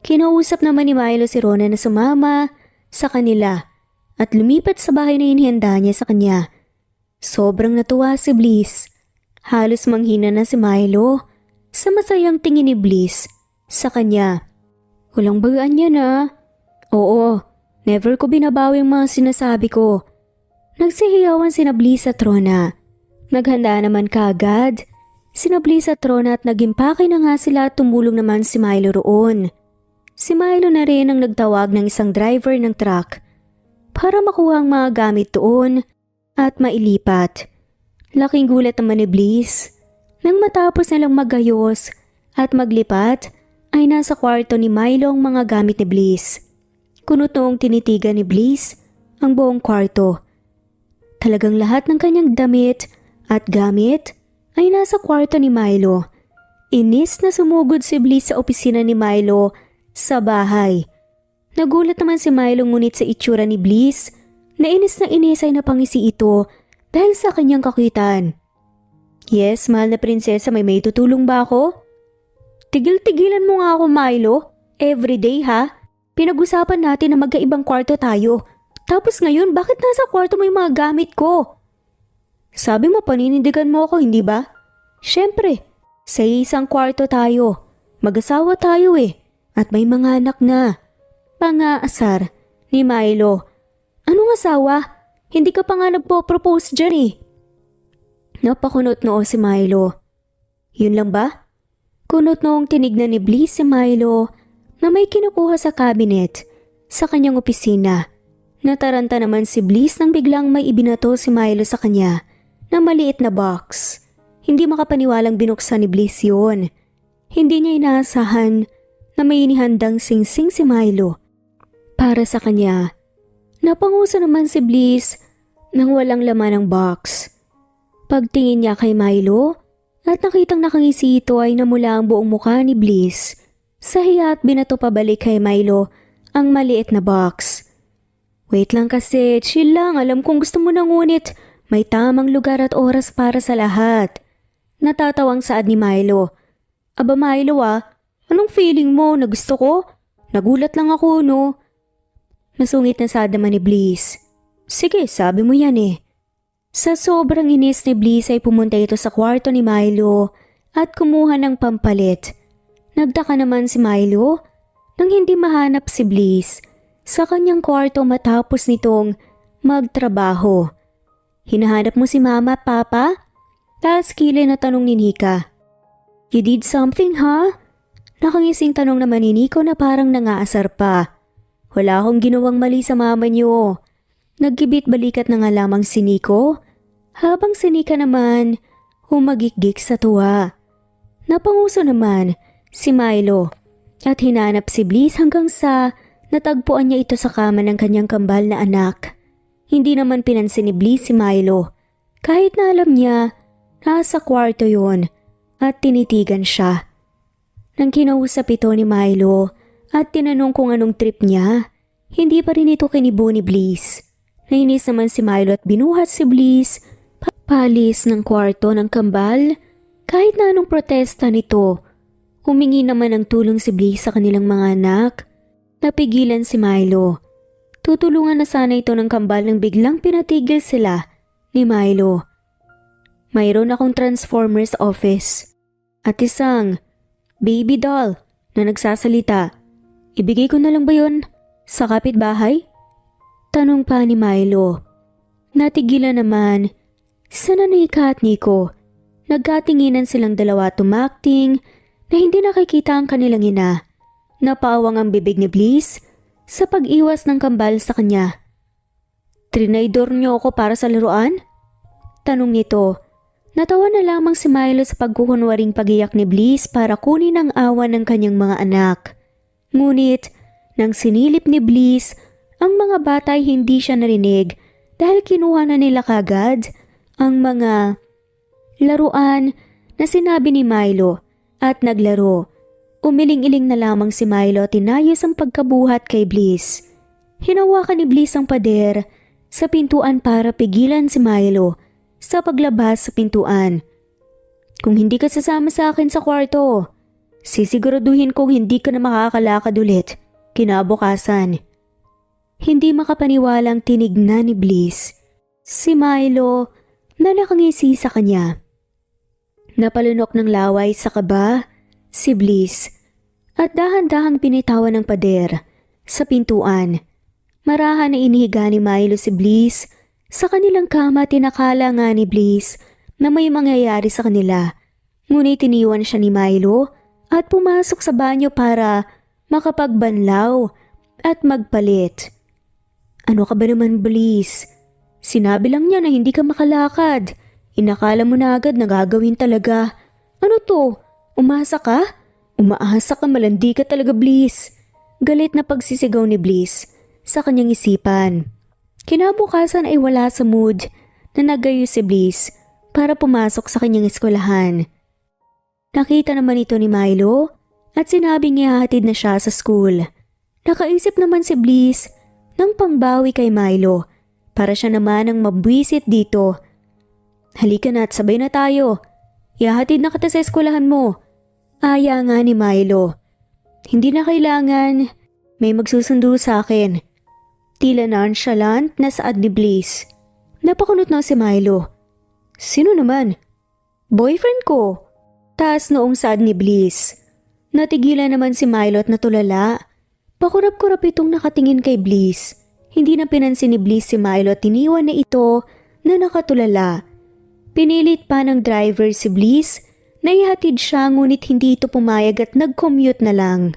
Kinausap naman ni Milo si Rona na sumama sa kanila at lumipat sa bahay na inihanda niya sa kanya. Sobrang natuwa si Bliss. Halos manghina na si Milo sa masayang tingin ni Bliss sa kanya. Walang bagaan yan ah. Oo, never ko binabawi ang mga sinasabi ko. Nagsihiyawan sina Bliss at Rona. Naghanda naman kaagad sina Bliss at Rona at nagimpake na nga sila at tumulong naman si Milo roon. Si Milo na rin ang nagtawag ng isang driver ng truck para makuha ang mga gamit doon at mailipat. Laking gulat naman ni Bliss nang matapos nilang magayos at maglipat ay nasa kwarto ni Milo ang mga gamit ni Bliss. Kunutong tinitigan ni Bliss ang buong kwarto. Talagang lahat ng kanyang damit at gamit ay nasa kwarto ni Milo. Inis na sumugod si Bliss sa opisina ni Milo sa bahay. Nagulat naman si Milo, ngunit sa itsura ni Bliss, na inis ay napangisi ito dahil sa kanyang kakuitan. Yes, mahal na prinsesa, may tutulong ba ako? Tigil-tigilan mo nga ako, Milo. Everyday ha? Pinag-usapan natin na magkaibang kwarto tayo. Tapos ngayon, bakit nasa kwarto mo yung mga gamit ko? Sabi mo paninindigan mo ako, hindi ba? Siyempre, sa isang kwarto tayo. Mag-asawa tayo eh. At may mga anak na. Pangaasar ni Milo. Anong asawa? Hindi ka pa nga nagpo-propose dyan eh. Napakunot noo si Milo. Yun lang ba? Kunot noong tinignan ni Bliss si Milo na may kinukuha sa cabinet sa kanyang opisina. Nataranta naman si Bliss nang biglang may ibinato si Milo sa kanya na maliit na box. Hindi makapaniwalang binuksan ni Bliss yun. Hindi niya inaasahan na may inihandang singsing si Milo para sa kanya. Napanguso naman si Bliss nang walang laman ang box. Pagtingin niya kay Milo at nakitang nakangisi ito ay namula ang buong mukha ni Bliss. Sa hiya at binato pabalik kay Milo ang maliit na box. Wait lang kasi, chill lang, alam kong gusto mo na, ngunit may tamang lugar at oras para sa lahat. Natatawang saad ni Milo. Aba Milo anong feeling mo na gusto ko? Nagulat lang ako no. Nasungit na saad naman ni Bliss. Sige, sabi mo yan eh. Sa sobrang inis ni Bliss ay pumunta ito sa kwarto ni Milo at kumuha ng pampalit. Nagtaka naman si Milo nang hindi mahanap si Bliss sa kanyang kwarto matapos nitong magtrabaho. Hinahanap mo si Mama at Papa? Taas kilay na tanong ni Nika. You did something, ha? Nakangising tanong naman ni Nico na parang nangaasar pa. Wala akong ginawang mali sa mama niyo. Nagkibit balikat na nga lamang si Nico, habang si Nika naman humagikgik sa tuwa. Napanguso naman si Milo at hinanap si Bliss hanggang sa natagpuan niya ito sa kama ng kanyang kambal na anak. Hindi naman pinansin ni Bliss si Milo kahit na alam niya Nasa kwarto yun at tinitigan siya. Nang kinausap ito ni Milo at tinanong kung anong trip niya, hindi pa rin ito kinibo ni Bliss. Nainis naman si Milo at binuhat si Bliss palis ng kwarto ng kambal. Kahit na anong protesta nito, humingi naman ng tulong si Bliss sa kanilang mga anak. Napigilan si Milo. Tutulungan na sana ito ng kambal nang biglang pinatigil sila ni Milo. Mayroon akong transformer sa office at isang baby doll na nagsasalita. Ibigay ko na lang ba yun sa kapitbahay? Tanong pa ni Milo. Natigilan naman sana Nika at Nico. Nagkatinginan silang dalawa tumakting na hindi nakikita ang kanilang ina. Napawang ang bibig ni Bliss sa pag-iwas ng kambal sa kanya. Trinaydor niyo ako para sa laruan? Tanong nito. Natawa na lamang si Milo sa pagkukunwaring pagiyak ni Bliss para kunin ang awa ng kanyang mga anak. Ngunit, nang sinilip ni Bliss, ang mga bata ay hindi siya narinig dahil kinuha na nila kagad ang mga laruan na sinabi ni Milo at naglaro. Umiling-iling na lamang si Milo at inayos ang pagkabuhat kay Bliss. Hinawakan ni Bliss ang pader sa pintuan para pigilan si Milo sa paglabas sa pintuan. Kung hindi ka sasama sa akin sa kwarto, sisiguraduhin kong hindi ka na makakalakad ulit kinabukasan. Hindi makapaniwalang tinignan ni Bliss si Milo na nakangisi sa kanya. Napalunok ng laway sa kaba si Bliss at dahan-dahang binitawan ng pader sa pintuan. Marahan na inihiga ni Milo si Bliss sa kanilang kama. Tinakala nga ni Bliss na may mangyayari sa kanila. Ngunit iniwan siya ni Milo at pumasok sa banyo para makapagbanlaw at magpalit. Ano ka ba naman, Bliss? Sinabi lang niya na hindi ka makalakad. Inakala mo na agad na gagawin talaga. Ano to? Umasa ka? Umaasa ka, malandi ka talaga, Bliss. Galit na pagsisigaw ni Bliss sa kanyang isipan. Kinabukasan ay wala sa mood na nagayo si Bliss para pumasok sa kanyang eskwelahan. Nakita naman ito ni Milo at sinabing ihahatid na siya sa school. Nakaisip naman si Bliss ng pangbawi kay Milo para siya naman ang mabwisit dito. Halika na at sabay na tayo. Ihahatid na kita sa eskwelahan mo. Aya nga ni Milo. Hindi na kailangan. May magsusundo sa akin. Tila nonchalant na saad ni Bliss. Napakunot na si Milo. Sino naman? Boyfriend ko. Taas noong saad ni Bliss. Natigilan naman si Milo at natulala. Pakurap-kurap itong nakatingin kay Bliss. Hindi na pinansin ni Bliss si Milo at iniwan na ito na nakatulala. Pinilit pa ng driver si Bliss na ihatid siya ngunit hindi ito pumayag at nag-commute na lang.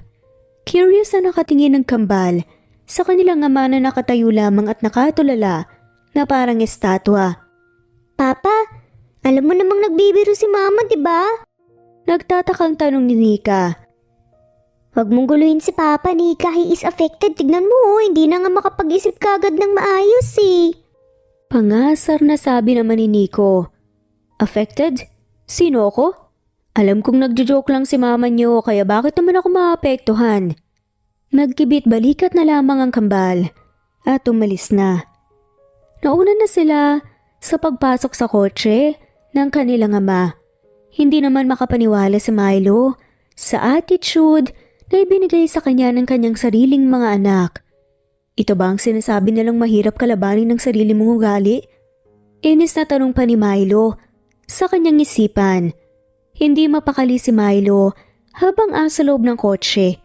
Curious na nakatingin ng kambal sa kanilang ama na nakatayo lamang at nakatulala na parang estatwa. Papa, alam mo namang nagbibiro si Mama, di ba? Nagtatakang tanong ni Nika. Huwag mong guluhin si Papa, Nika. He is affected. Tignan mo, hindi na nga makapag-isip kagad ng maayos eh. Pangasar na sabi naman ni Nico. Affected? Sino ako? Alam kong nagjo-joke lang si mama niyo kaya bakit naman ako maapektuhan? Nagkibit balikat na lamang ang kambal at umalis na. Nauna na sila sa pagpasok sa kotse ng kanilang ama. Hindi naman makapaniwala si Milo sa attitude na ibinigay sa kanya ng kanyang sariling mga anak. Ito ba ang sinasabi nilang mahirap kalabanin ng sarili mong ugali? Inis na tanong pa ni Milo sa kanyang isipan. Hindi mapakali si Milo habang asa loob ng kotse.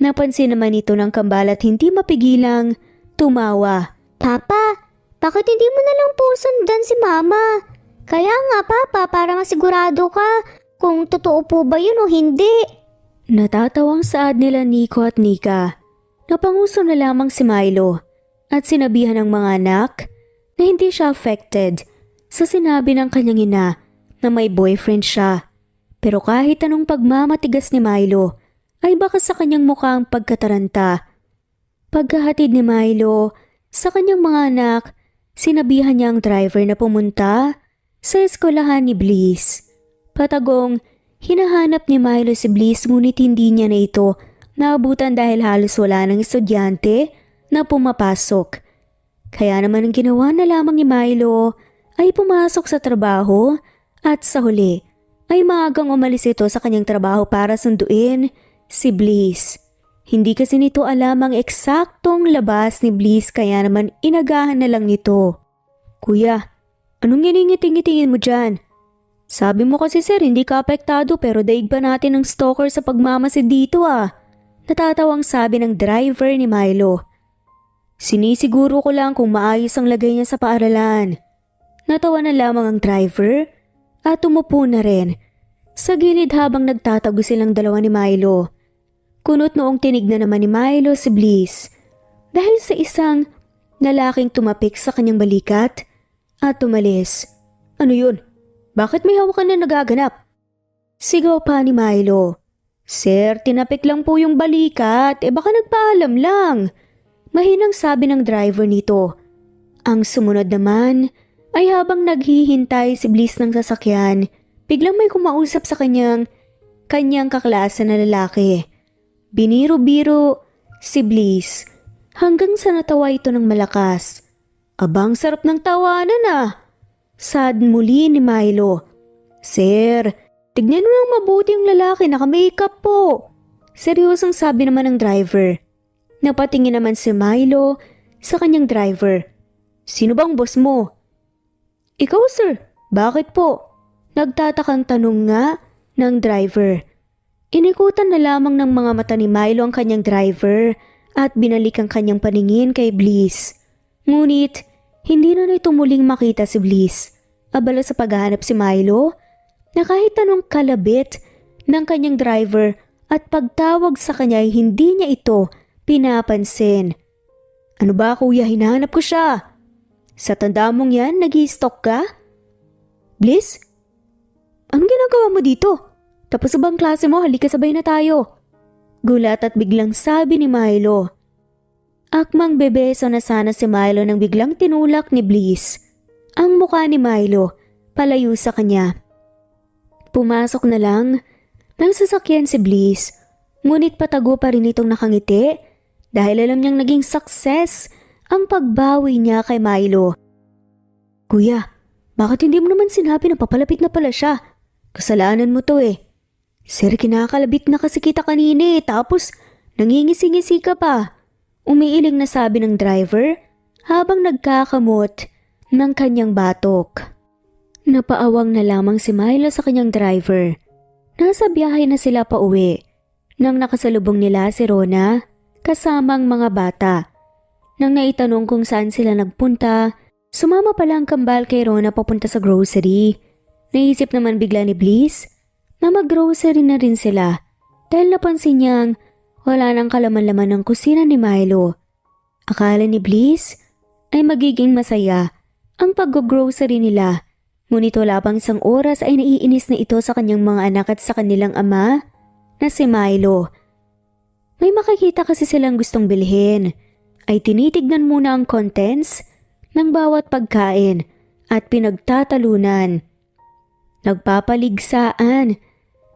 Napansin naman ito ng kambal at hindi mapigilang tumawa. Papa, bakit hindi mo na lang po sundan si Mama? Kaya nga Papa, para masigurado ka kung totoo po ba yun o hindi. Natatawang saad nila Nico at Nika. Napanguso na lamang si Milo at sinabihan ng mga anak na hindi siya affected sa sinabi ng kanyang ina na may boyfriend siya. Pero kahit anong pagmamatigas ni Milo ay baka sa kanyang mukha ang pagkataranta. Pagkahatid ni Milo sa kanyang mga anak, sinabihan niya ang driver na pumunta sa eskwelahan ni Bliss. Patagong, hinahanap ni Milo si Bliss ngunit hindi niya na ito naabutan dahil halos wala ng estudyante na pumapasok. Kaya naman ang ginawa na lamang ni Milo ay pumasok sa trabaho at sa huli ay maagang umalis ito sa kanyang trabaho para sunduin si Bliss. Hindi kasi nito alam ang eksaktong labas ni Bliss kaya naman inagahan na lang nito. Kuya, anong giningiti-ngitingin mo dyan? Sabi mo kasi sir hindi ka apektado pero daig pa natin ng stalker sa pagmamasid dito ah. Natatawang sabi ng driver ni Milo. Sinisiguro ko lang kung maayos ang lagay niya sa paaralan. Natawa na lamang ang driver at umupo na rin sa gilid habang nagtatago silang dalawa ni Milo. Kunot noong tinignan naman ni Milo si Bliss dahil sa isang lalaking tumapik sa kanyang balikat at tumalis. Ano yun? Bakit may hawakan na nagaganap? Sigaw pa ni Milo. Sir, tinapik lang po yung balikat. Baka nagpaalam lang. Mahinang sabi ng driver nito. Ang sumunod naman ay habang naghihintay si Bliss ng sasakyan, biglang may kumausap sa kanyang kaklase na lalaki. Biniro-biro si Bliss hanggang sa natawa ito ng malakas. Abang sarap ng tawanan ah. Sad muli ni Milo. Sir, tignan mo ng mabuti yung lalaki, naka-makeup po. Seryosong sabi naman ng driver. Napatingin naman si Milo sa kanyang driver. Sino bang boss mo? Ikaw sir, bakit po? Nagtatakang tanong nga ng driver. Inikutan na lamang ng mga mata ni Milo ang kanyang driver at binalik ang kanyang paningin kay Bliss. Ngunit, hindi na ito muling makita si Bliss. Abala sa paghahanap si Milo na kahit anong kalabit ng kanyang driver at pagtawag sa kanya ay hindi niya ito pinapansin. Ano ba kuya, hinahanap ko siya. Sa tanda mong yan, nag-i-stalk ka? Bliss? Anong ginagawa mo dito? Tapos sa bang klase mo, halika sabay na tayo. Gulat at biglang sabi ni Milo. Akmang bebeso na sana si Milo nang biglang tinulak ni Bliss ang mukha ni Milo palayo sa kanya. Pumasok na lang ng sasakyan si Bliss, ngunit patago pa rin itong nakangiti dahil alam niyang naging success ang pagbawi niya kay Milo. Kuya, bakit hindi mo naman sinabi na papalapit na pala siya? Kasalanan mo to eh. Sir, kinakalabit na kasi kita kanina tapos nangingisi-ngisi ka pa. Umiiling na sabi ng driver habang nagkakamot ng kanyang batok. Napaawang na lamang si Milo sa kanyang driver. Nasa biyahe na sila pa uwi nang nakasalubong nila si Rona kasamang mga bata. Nang naitanong kung saan sila nagpunta, sumama pala ang kambal kay Rona papunta sa grocery. Naisip naman bigla ni Bliss na mag-grocery na rin sila dahil napansin niyang wala nang kalaman-laman ng kusina ni Milo. Akala ni Bliss ay magiging masaya ang pag-grocery nila, ngunit wala pang isang oras ay naiinis na ito sa kanyang mga anak at sa kanilang ama na si Milo. May makikita kasi silang gustong bilhin, ay tinitignan muna ang contents ng bawat pagkain at pinagtatalunan. Nagpapaligsaan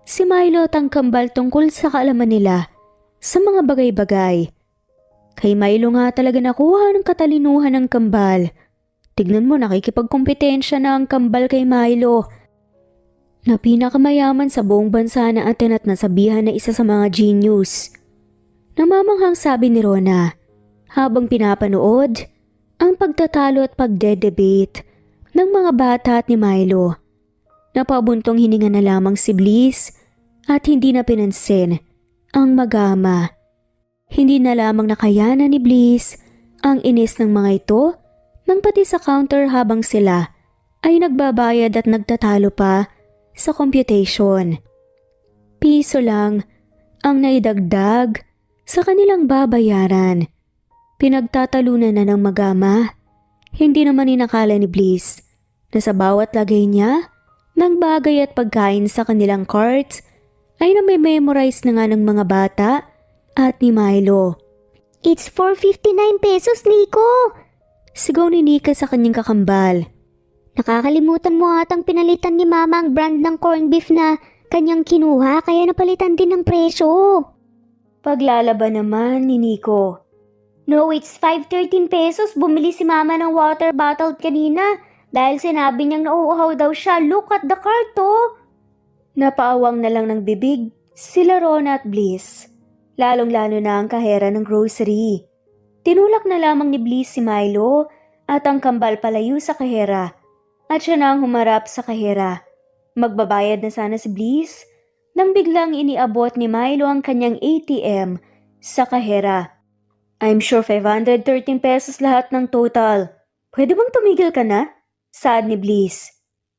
si Milo at ang kambal tungkol sa kaalaman nila sa mga bagay-bagay. Kay Milo nga talaga nakuha ng katalinuhan ng kambal. Tignan mo, nakikipagkompetensya na ang kambal kay Milo na pinakamayaman sa buong bansa na atin at nasabihan na isa sa mga genius. Namamanghang sabi ni Rona habang pinapanood ang pagtatalo at pagde-debate ng mga bata at ni Milo. Napabuntong hininga na lamang si Bliss at hindi na pinansin ang mag-ama. Hindi na lamang nakayanan ni Bliss ang inis ng mga ito nang pati sa counter habang sila ay nagbabayad at nagtatalo pa sa computation. Piso lang ang naidagdag sa kanilang babayaran. Pinagtatalunan na ng mag-ama. Hindi naman inakala ni Bliss na sa bawat lagay niya ng bagay at pagkain sa kanilang carts ay nami-memorize na nga ng mga bata at ni Milo. It's 459 pesos, Nico! Sigaw ni Nika sa kanyang kakambal. Nakakalimutan mo atang pinalitan ni Mama ang brand ng corned beef na kanyang kinuha kaya napalitan din ng presyo. Paglalaban naman ni Nico. No, it's 513 pesos. Bumili si Mama ng water bottle kanina dahil sinabi niyang nauuhaw daw siya. Look at the cart, oh! Napaawang na lang ng bibig sila Rona at Bliss. Lalong-lalo na ang kahera ng grocery. Tinulak na lamang ni Bliss si Milo at ang kambal palayo sa kahera. At siya na ang humarap sa kahera. Magbabayad na sana si Bliss nang biglang iniabot ni Milo ang kanyang ATM sa kahera. I'm sure 513 pesos lahat ng total. Pwede bang tumigil ka na? Saad ni Bliss.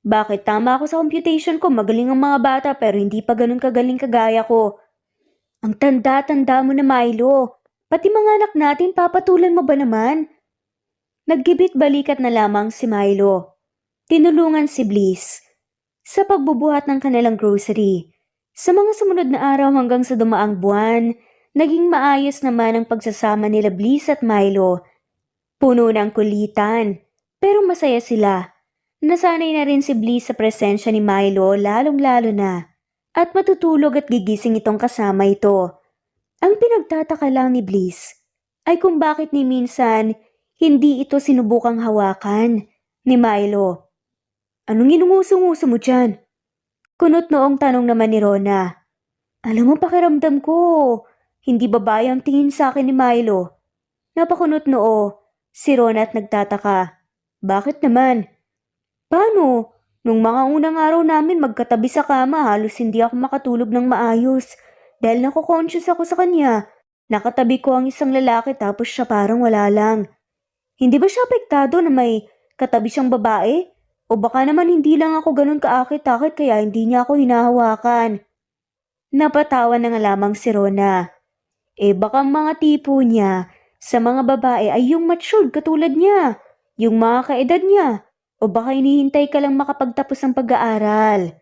Bakit tama ako sa computation ko? Magaling ang mga bata pero hindi pa ganun kagaling kagaya ko. Ang tanda-tanda mo na Milo. Pati mga anak natin papatulan mo ba naman? Naggibit balikat na lamang si Milo. Tinulungan si Bliss sa pagbubuhat ng kanilang grocery. Sa mga sumunod na araw hanggang sa dumaang buwan, naging maayos naman ang pagsasama nila Bliss at Milo. Puno ng kulitan, pero masaya sila. Nasanay na rin si Bliss sa presensya ni Milo lalong-lalo na at matutulog at gigising itong kasama ito. Ang pinagtataka lang ni Bliss ay kung bakit ni minsan hindi ito sinubukang hawakan ni Milo. Anong inunguso-nguso mo dyan? Kunot noong tanong naman ni Rona. Alam mo pakiramdam ko, hindi babae ang tingin sa akin ni Milo. Napakunot noo si Rona at nagtataka. Bakit naman? Paano? Nung mga unang araw namin magkatabi sa kama, halos hindi ako makatulog ng maayos dahil nako-conscious ako sa kanya. Nakatabi ko ang isang lalaki tapos siya parang wala lang. Hindi ba siya apektado na may katabi siyang babae? O baka naman hindi lang ako ganun kaakit-akit kaya hindi niya ako hinahawakan. Napatawa na nga lamang si Rona. Baka mga tipo niya sa mga babae ay yung matured katulad niya, yung mga kaedad niya. O baka hinihintay ka lang makapagtapos ng pag-aaral.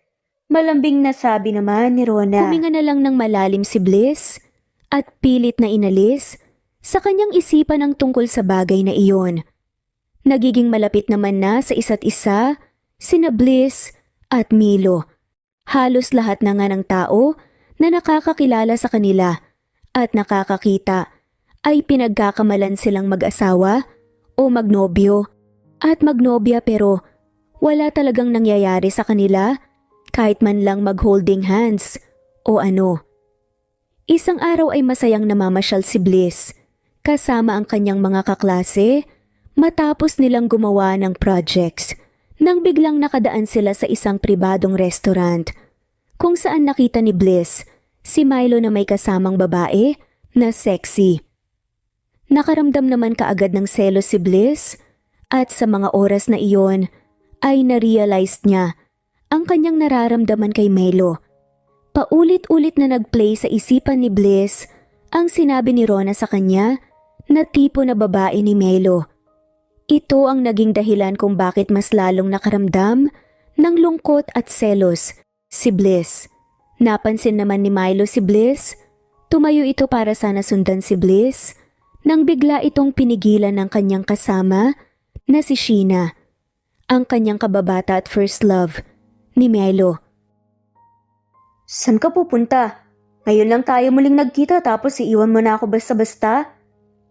Malambing na sabi naman ni Rona. Huminga na lang ng malalim si Bliss at pilit na inalis sa kanyang isipan ang tungkol sa bagay na iyon. Nagiging malapit naman na sa isa't isa sina Bliss at Milo. Halos lahat na nga ng tao na nakakakilala sa kanila at nakakakita ay pinagkakamalan silang mag-asawa o magnobyo at magnobya pero wala talagang nangyayari sa kanila kahit man lang mag-holding hands o ano. Isang araw ay masayang namamasyal si Bliss kasama ang kanyang mga kaklase matapos nilang gumawa ng projects nang biglang nakadaan sila sa isang pribadong restaurant kung saan nakita ni Bliss si Milo na may kasamang babae na sexy. Nakaramdam naman kaagad ng selos si Bliss at sa mga oras na iyon ay na-realize niya ang kanyang nararamdaman kay Milo. Paulit-ulit na nag-play sa isipan ni Bliss ang sinabi ni Rona sa kanya na tipo na babae ni Milo. Ito ang naging dahilan kung bakit mas lalong nakaramdam ng lungkot at selos si Bliss. Napansin naman ni Milo si Bliss. Tumayo ito para sana sundan si Bliss nang bigla itong pinigilan ng kanyang kasama na si Sheena, ang kanyang kababata at first love ni Milo. San ka pupunta? Ngayon lang tayo muling nagkita tapos iiwan mo na ako basta-basta?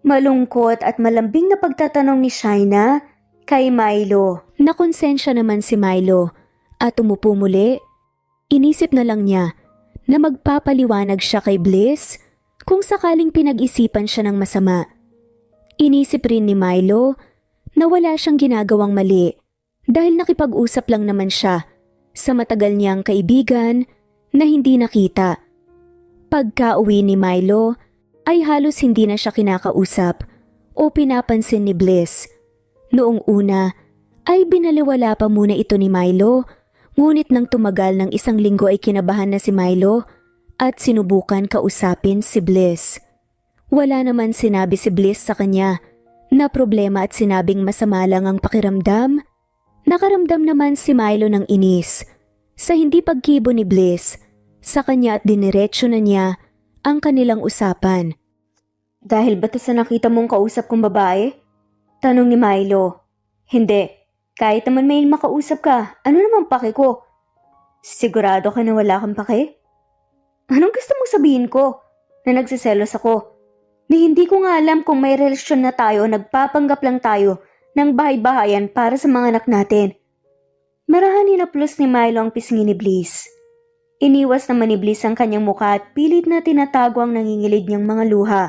Malungkot at malambing na pagtatanong ni Sheena kay Milo. Nakonsensya naman si Milo at umupo muli. Inisip na lang niya na magpapaliwanag siya kay Bliss kung sakaling pinag-isipan siya ng masama. Inisip rin ni Milo na wala siyang ginagawang mali dahil nakipag-usap lang naman siya sa matagal niyang kaibigan na hindi nakita. Pagka-uwi ni Milo ay halos hindi na siya kinakausap o pinapansin ni Bliss. Noong una ay binaliwala pa muna ito ni Milo, ngunit nang tumagal ng 1 linggo ay kinabahan na si Milo at sinubukan kausapin si Bliss. Wala naman sinabi si Bliss sa kanya na problema at sinabing masama lang ang pakiramdam. Nakaramdam naman si Milo ng inis sa hindi pagkibo ni Bliss sa kanya at diniretso na niya ang kanilang usapan. Dahil ba sa nakita mong kausap kong babae? Tanong ni Milo. Hindi. Kahit naman may makausap ka, ano naman pake ko? Sigurado ka na wala kang pake? Anong gusto mong sabihin ko? Na nagsiselos ako? Ni hindi ko nga alam kung may relasyon na tayo o nagpapanggap lang tayo ng bahay-bahayan para sa mga anak natin. Marahan hinaplos ni Milo ang pisngi ni Bliss. Iniwas naman ni Bliss ang kanyang mukha at pilit na tinatago ang nangingilig niyang mga luha.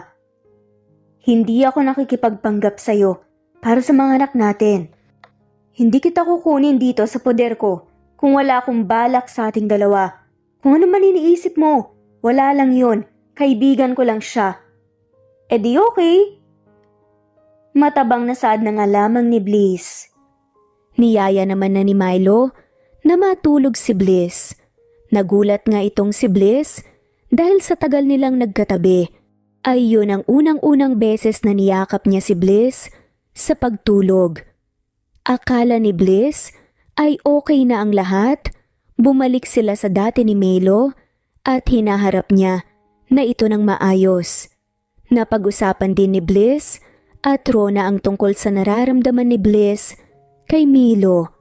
Hindi ako nakikipagpanggap sa'yo para sa mga anak natin. Hindi kita kukunin dito sa poder ko kung wala akong balak sa ating dalawa. Kung ano man iniisip mo, wala lang yun. Kaibigan ko lang siya. E di okay. Matabang na saad na nga lamang ni Bliss. Niyaya naman na ni Milo na matulog si Bliss. Nagulat nga itong si Bliss dahil sa tagal nilang nagkatabi ay yun ang unang-unang beses na niyakap niya si Bliss sa pagtulog. Akala ni Bliss ay okay na ang lahat, bumalik sila sa dati ni Milo at hinaharap niya na ito ng maayos. Napag-usapan din ni Bliss at Rona ang tungkol sa nararamdaman ni Bliss kay Milo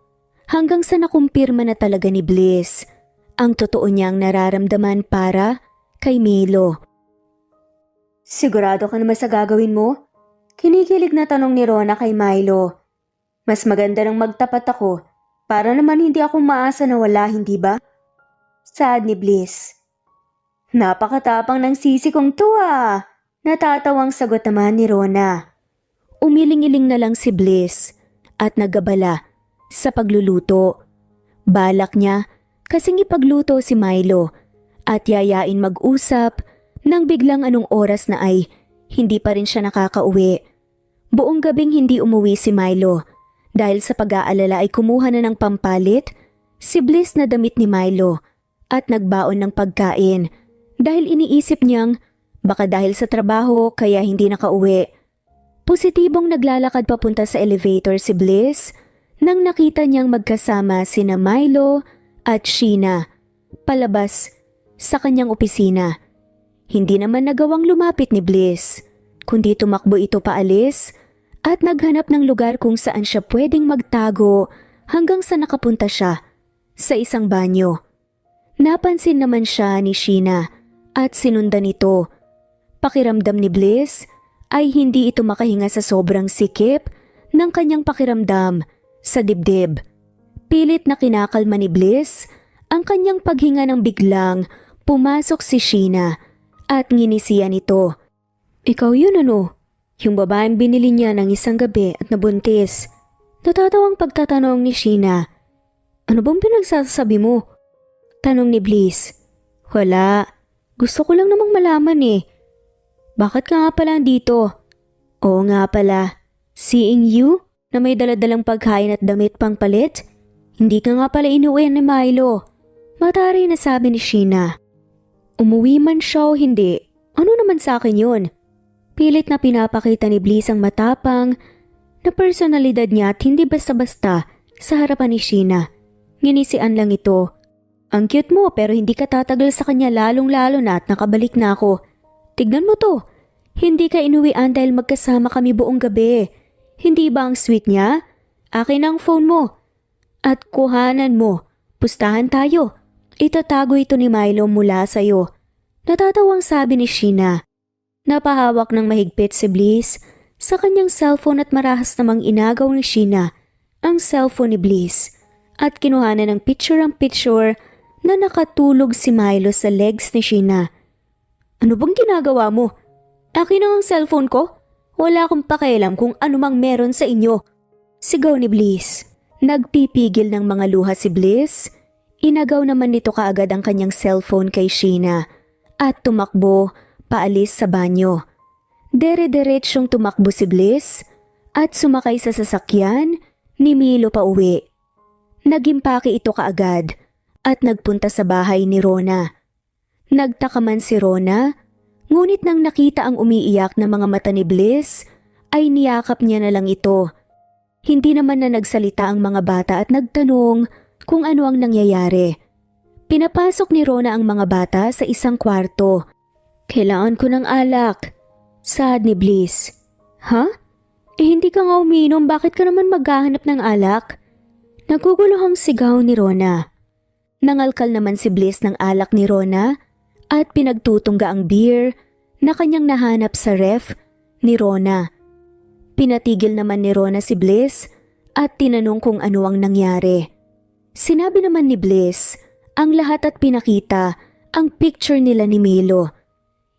hanggang sa nakumpirma na talaga ni Bliss ang totoo niyang nararamdaman para kay Milo. Sigurado ka naman sa gagawin mo? Kinikilig na tanong ni Rona kay Milo. Mas maganda nang magtapat ako para naman hindi ako maasa na wala, hindi ba? Saad ni Bliss. Napakatapang ng sisi kong to ah! Natatawang sagot naman ni Rona. Umiling-iling na lang si Bliss at nagabala sa pagluluto. Balak niya kasing ipagluto si Milo at yayain mag-usap nang biglang anong oras na ay hindi pa rin siya nakakauwi. Buong gabing hindi umuwi si Milo dahil sa pag-aalala ay kumuha na ng pampalit si Bliss na damit ni Milo at nagbaon ng pagkain dahil iniisip niyang baka dahil sa trabaho kaya hindi nakauwi. Positibong naglalakad papunta sa elevator si Bliss nang nakita niyang magkasama sina Milo at Sheena palabas sa kanyang opisina. Hindi naman nagawang lumapit ni Bliss, kundi tumakbo ito paalis at naghanap ng lugar kung saan siya pwedeng magtago hanggang sa nakapunta siya sa isang banyo. Napansin naman siya ni Sheena at sinundan ito. Pakiramdam ni Bliss ay hindi ito makahinga sa sobrang sikip ng kanyang pakiramdam sa dibdib. Pilit na kinakalma ni Bliss ang kanyang paghinga nang biglang pumasok si Sheena at nginisiyan ito. Ikaw yun ano? Yung babaeng binili niya ng isang gabi at nabuntis. Natatawang pagtatanong ni Sheena. Ano bang pinagsasabi mo? Tanong ni Bliss. Wala. Gusto ko lang namang malaman eh. Bakit ka nga pala dito? Oo nga pala. Seeing you na may daladalang pagkain at damit pang palit? Hindi ka nga pala inuwian ni Milo. Matari na sabi ni Sheena. Umuwi man siya o hindi, ano naman sa akin yun? Pilit na pinapakita ni Bliss ang matapang na personalidad niya at hindi basta-basta sa harapan ni Sheena. Nginisian lang ito. Ang cute mo pero hindi ka tatagal sa kanya lalong-lalo na at nakabalik na ako. Tignan mo to. Hindi ka inuwian dahil magkasama kami buong gabi. Hindi ba ang sweet niya? Akin ang phone mo. At kuhanan mo. Pustahan tayo. Itatago ito ni Milo mula sa'yo. Natatawang sabi ni Sheena. Napahawak ng mahigpit si Bliss sa kanyang cellphone at marahas namang inagaw ni Sheena ang cellphone ni Bliss at kinuhanan ng picture na nakatulog si Milo sa legs ni Sheena. Ano bang ginagawa mo? Akin ang cellphone ko? Wala akong pakialam kung anumang meron sa inyo. Sigaw ni Bliss. Nagpipigil ng mga luha si Bliss. Inagaw naman nito kaagad ang kanyang cellphone kay Sheena at tumakbo paalis sa banyo. Dere-diretsyong tumakbo si Bliss at sumakay sa sasakyan ni Milo pa uwi. Nagimpake ito kaagad at nagpunta sa bahay ni Rona. Nagtaka man si Rona, ngunit nang nakita ang umiiyak na mga mata ni Bliss, ay niyakap niya na lang ito. Hindi naman na nagsalita ang mga bata at nagtanong kung ano ang nangyayari. Pinapasok ni Rona ang mga bata sa isang kwarto. Kailangan ko ng alak, saad ni Bliss. Ha? Hindi ka nga uminom, bakit ka naman maghahanap ng alak? Naguguluhang sigaw ni Rona. Nangalkal naman si Bliss ng alak ni Rona at pinagtutungga ang beer na kanyang nahanap sa ref ni Rona. Pinatigil naman ni Rona si Bliss at tinanong kung ano ang nangyari. Sinabi naman ni Bliss ang lahat at pinakita ang picture nila ni Milo.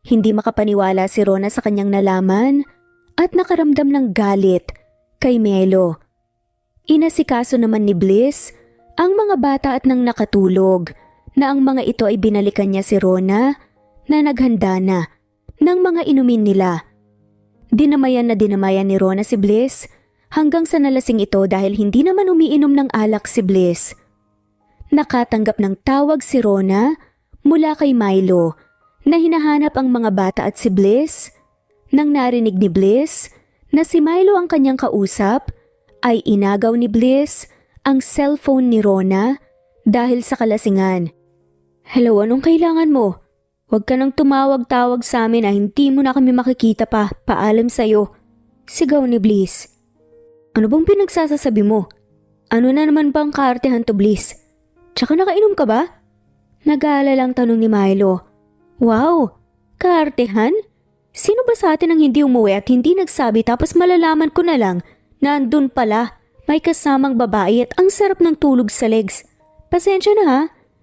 Hindi makapaniwala si Rona sa kanyang nalaman at nakaramdam ng galit kay Milo. Inasikaso naman ni Bliss ang mga bata at nang nakatulog na ang mga ito ay binalikan niya si Rona na naghanda na ng mga inumin nila. Dinamayan ni Rona si Bliss hanggang sa nalasing ito dahil hindi naman umiinom ng alak si Bliss. Nakatanggap ng tawag si Rona mula kay Milo na hinahanap ang mga bata at si Bliss. Nang narinig ni Bliss na si Milo ang kanyang kausap, ay inagaw ni Bliss ang cellphone ni Rona dahil sa kalasingan. "Hello, anong kailangan mo? Huwag ka nang tumawag-tawag sa amin na hindi mo na kami makikita pa. Paalam sa'yo." Sigaw ni Bliss. "Ano bang pinagsasasabi mo? Ano na naman bang kaartehan to, Bliss? Tsaka nakainom ka ba?" Nag-aalalang tanong ni Milo. "Wow, kaartehan? Sino ba sa atin ang hindi umuwi at hindi nagsabi tapos malalaman ko na lang na andun pala, may kasamang babae at ang sarap ng tulog sa legs. Pasensya na ha,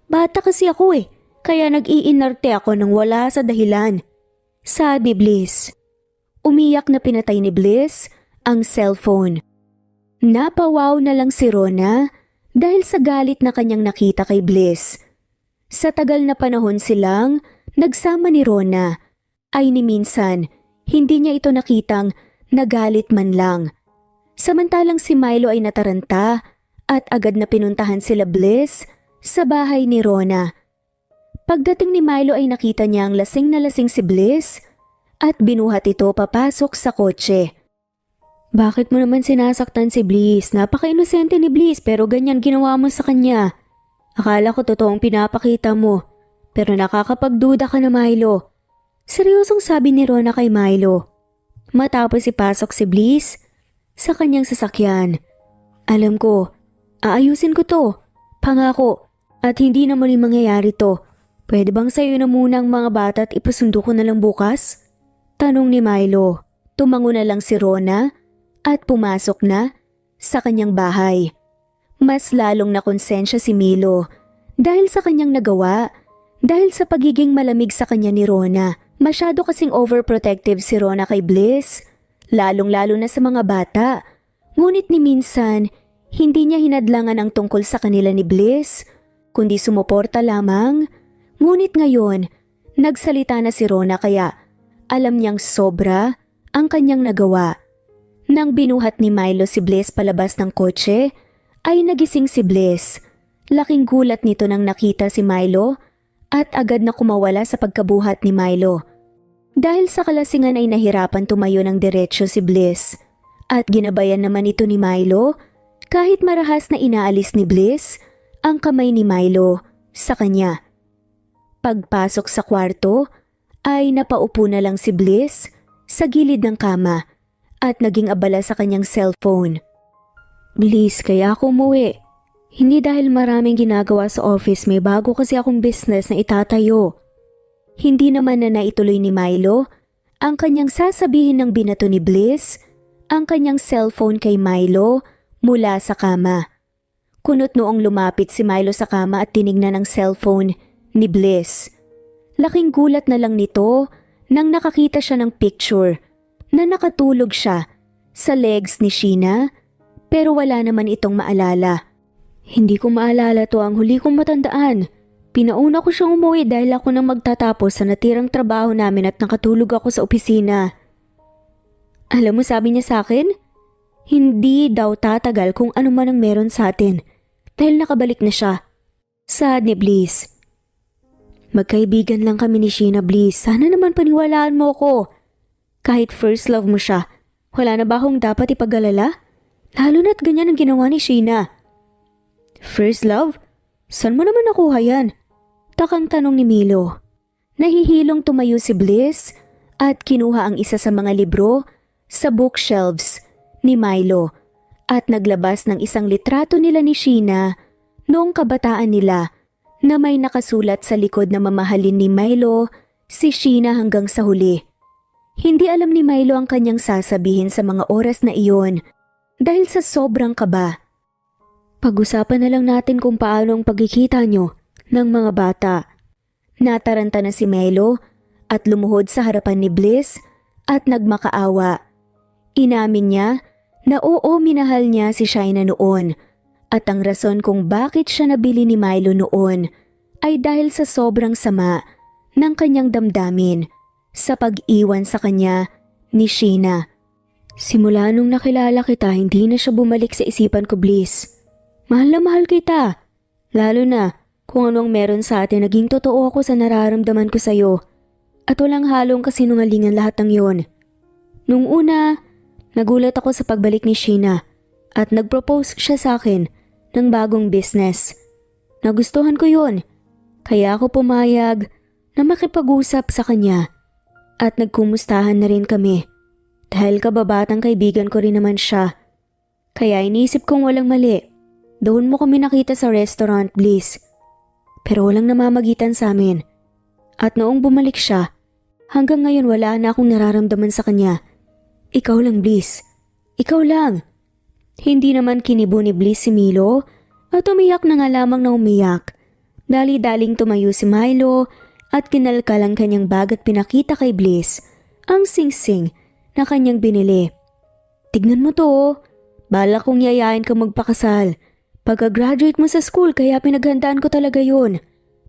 bata kasi ako kaya nag-iinarte ako nang wala sa dahilan." Sad ni Bliss. Umiyak na pinatay ni Bliss ang cellphone. Napawaw na lang si Rona dahil sa galit na kanyang nakita kay Bliss. Sa tagal na panahon silang nagsama ni Rona, ay ni minsan hindi niya ito nakitang nagalit man lang. Samantalang si Milo ay nataranta at agad na pinuntahan sila Bliss sa bahay ni Rona. Pagdating ni Milo ay nakita niya ang lasing na lasing si Bliss at binuhat ito papasok sa kotse. "Bakit mo naman sinasaktan si Bliss? Napaka-inosente ni Bliss pero ganyan ginawa mo sa kanya. Akala ko totoong pinapakita mo pero nakakapagduda ka na, Milo." Seryosong sabi ni Rona kay Milo. Matapos ipasok si Bliss sa kanyang sasakyan. "Alam ko, aayusin ko to. Pangako, at hindi na muli mangyayari to. Pwede bang sa'yo na muna ang mga bata at ipasundo ko na lang bukas?" Tanong ni Milo. Tumango na lang si Rona at pumasok na sa kanyang bahay. Mas lalong nakonsensya si Milo dahil sa kanyang nagawa, dahil sa pagiging malamig sa kanya ni Rona. Masyado kasing overprotective si Rona kay Bliss, lalong-lalo na sa mga bata. Ngunit ni minsan, hindi niya hinadlangan ang tungkol sa kanila ni Bliss, kundi sumuporta lamang. Ngunit ngayon, nagsalita na si Rona kaya alam niyang sobra ang kanyang nagawa. Nang binuhat ni Milo si Bliss palabas ng kotse, ay nagising si Bliss. Laking gulat nito nang nakita si Milo at agad na kumawala sa pagkabuhat ni Milo. Dahil sa kalasingan ay nahirapan tumayo ng diretsyo si Bliss at ginabayan naman ito ni Milo kahit marahas na inaalis ni Bliss ang kamay ni Milo sa kanya. Pagpasok sa kwarto ay napaupo na lang si Bliss sa gilid ng kama at naging abala sa kanyang cellphone. "Bliss, kaya ako umuwi. Hindi dahil maraming ginagawa sa office, may bago kasi akong business na itatayo." Hindi naman na naituloy ni Milo ang kanyang sasabihin ng binato ni Bliss ang kanyang cellphone kay Milo mula sa kama. Kunot noong lumapit si Milo sa kama at tinignan ang cellphone ni Bliss. Laking gulat na lang nito nang nakakita siya ng picture na nakatulog siya sa legs ni Sheena pero wala naman itong maalala. "Hindi ko maalala to, ang huli kong matandaan. Pinauna ko siyang umuwi dahil ako nang magtatapos sa natirang trabaho namin at nakatulog ako sa opisina." Alam mo, sabi niya sa akin, hindi daw tatagal kung ano man ang meron sa atin dahil nakabalik na siya. Sad ni Bliss. "Magkaibigan lang kami ni Sheena, Bliss. Sana naman paniwalaan mo ko. Kahit first love mo siya, wala na ba akong dapat ipag-alala? Lalo na't ganyan ang ginawa ni Sheena." "First love? Saan mo naman nakuha yan?" Takang tanong ni Milo. Nahihilong tumayo si Bliss at kinuha ang isa sa mga libro sa bookshelves ni Milo at naglabas ng isang litrato nila ni Sheena noong kabataan nila na may nakasulat sa likod na mamahalin ni Milo si Sheena hanggang sa huli. Hindi alam ni Milo ang kanyang sasabihin sa mga oras na iyon dahil sa sobrang kaba. Pag-usapan na lang natin kung paano ang pagkikita nyo ng mga bata. Nataranta na si Milo at lumuhod sa harapan ni Bliss at nagmakaawa. Inamin niya na oo, minahal niya si Sheena noon at ang rason kung bakit siya nabili ni Milo noon ay dahil sa sobrang sama ng kanyang damdamin sa pag-iwan sa kanya ni Sheena. Simula nung nakilala kita, hindi na siya bumalik sa isipan ko, Bliss. Mahal na mahal kita. Lalo na kung anong meron sa atin, naging totoo ako sa nararamdaman ko sa'yo. At walang halong kasinungalingan lahat ng yon. Nung una, nagulat ako sa pagbalik ni Sheena at nag-propose siya sa akin ng bagong business. Nagustuhan ko yon, kaya ako pumayag na makipag-usap sa kanya at nagkumustahan na rin kami. Dahil kababatang kaibigan ko rin naman siya. Kaya iniisip kong walang mali. Doon mo kami nakita sa restaurant, Bliss. Pero walang namamagitan sa amin. At noong bumalik siya, hanggang ngayon wala na akong nararamdaman sa kanya. Ikaw lang, Bliss. Ikaw lang. Hindi naman kinibo ni Bliss si Milo at umiyak na nga lamang na umiyak. Dali-daling tumayo si Milo at kinalkal ang kanyang bag at pinakita kay Bliss ang sing-sing na kanyang binili. Tignan mo to, bala kong yayain ka magpakasal. Pagka-graduate mo sa school, kaya pinaghandaan ko talaga yun.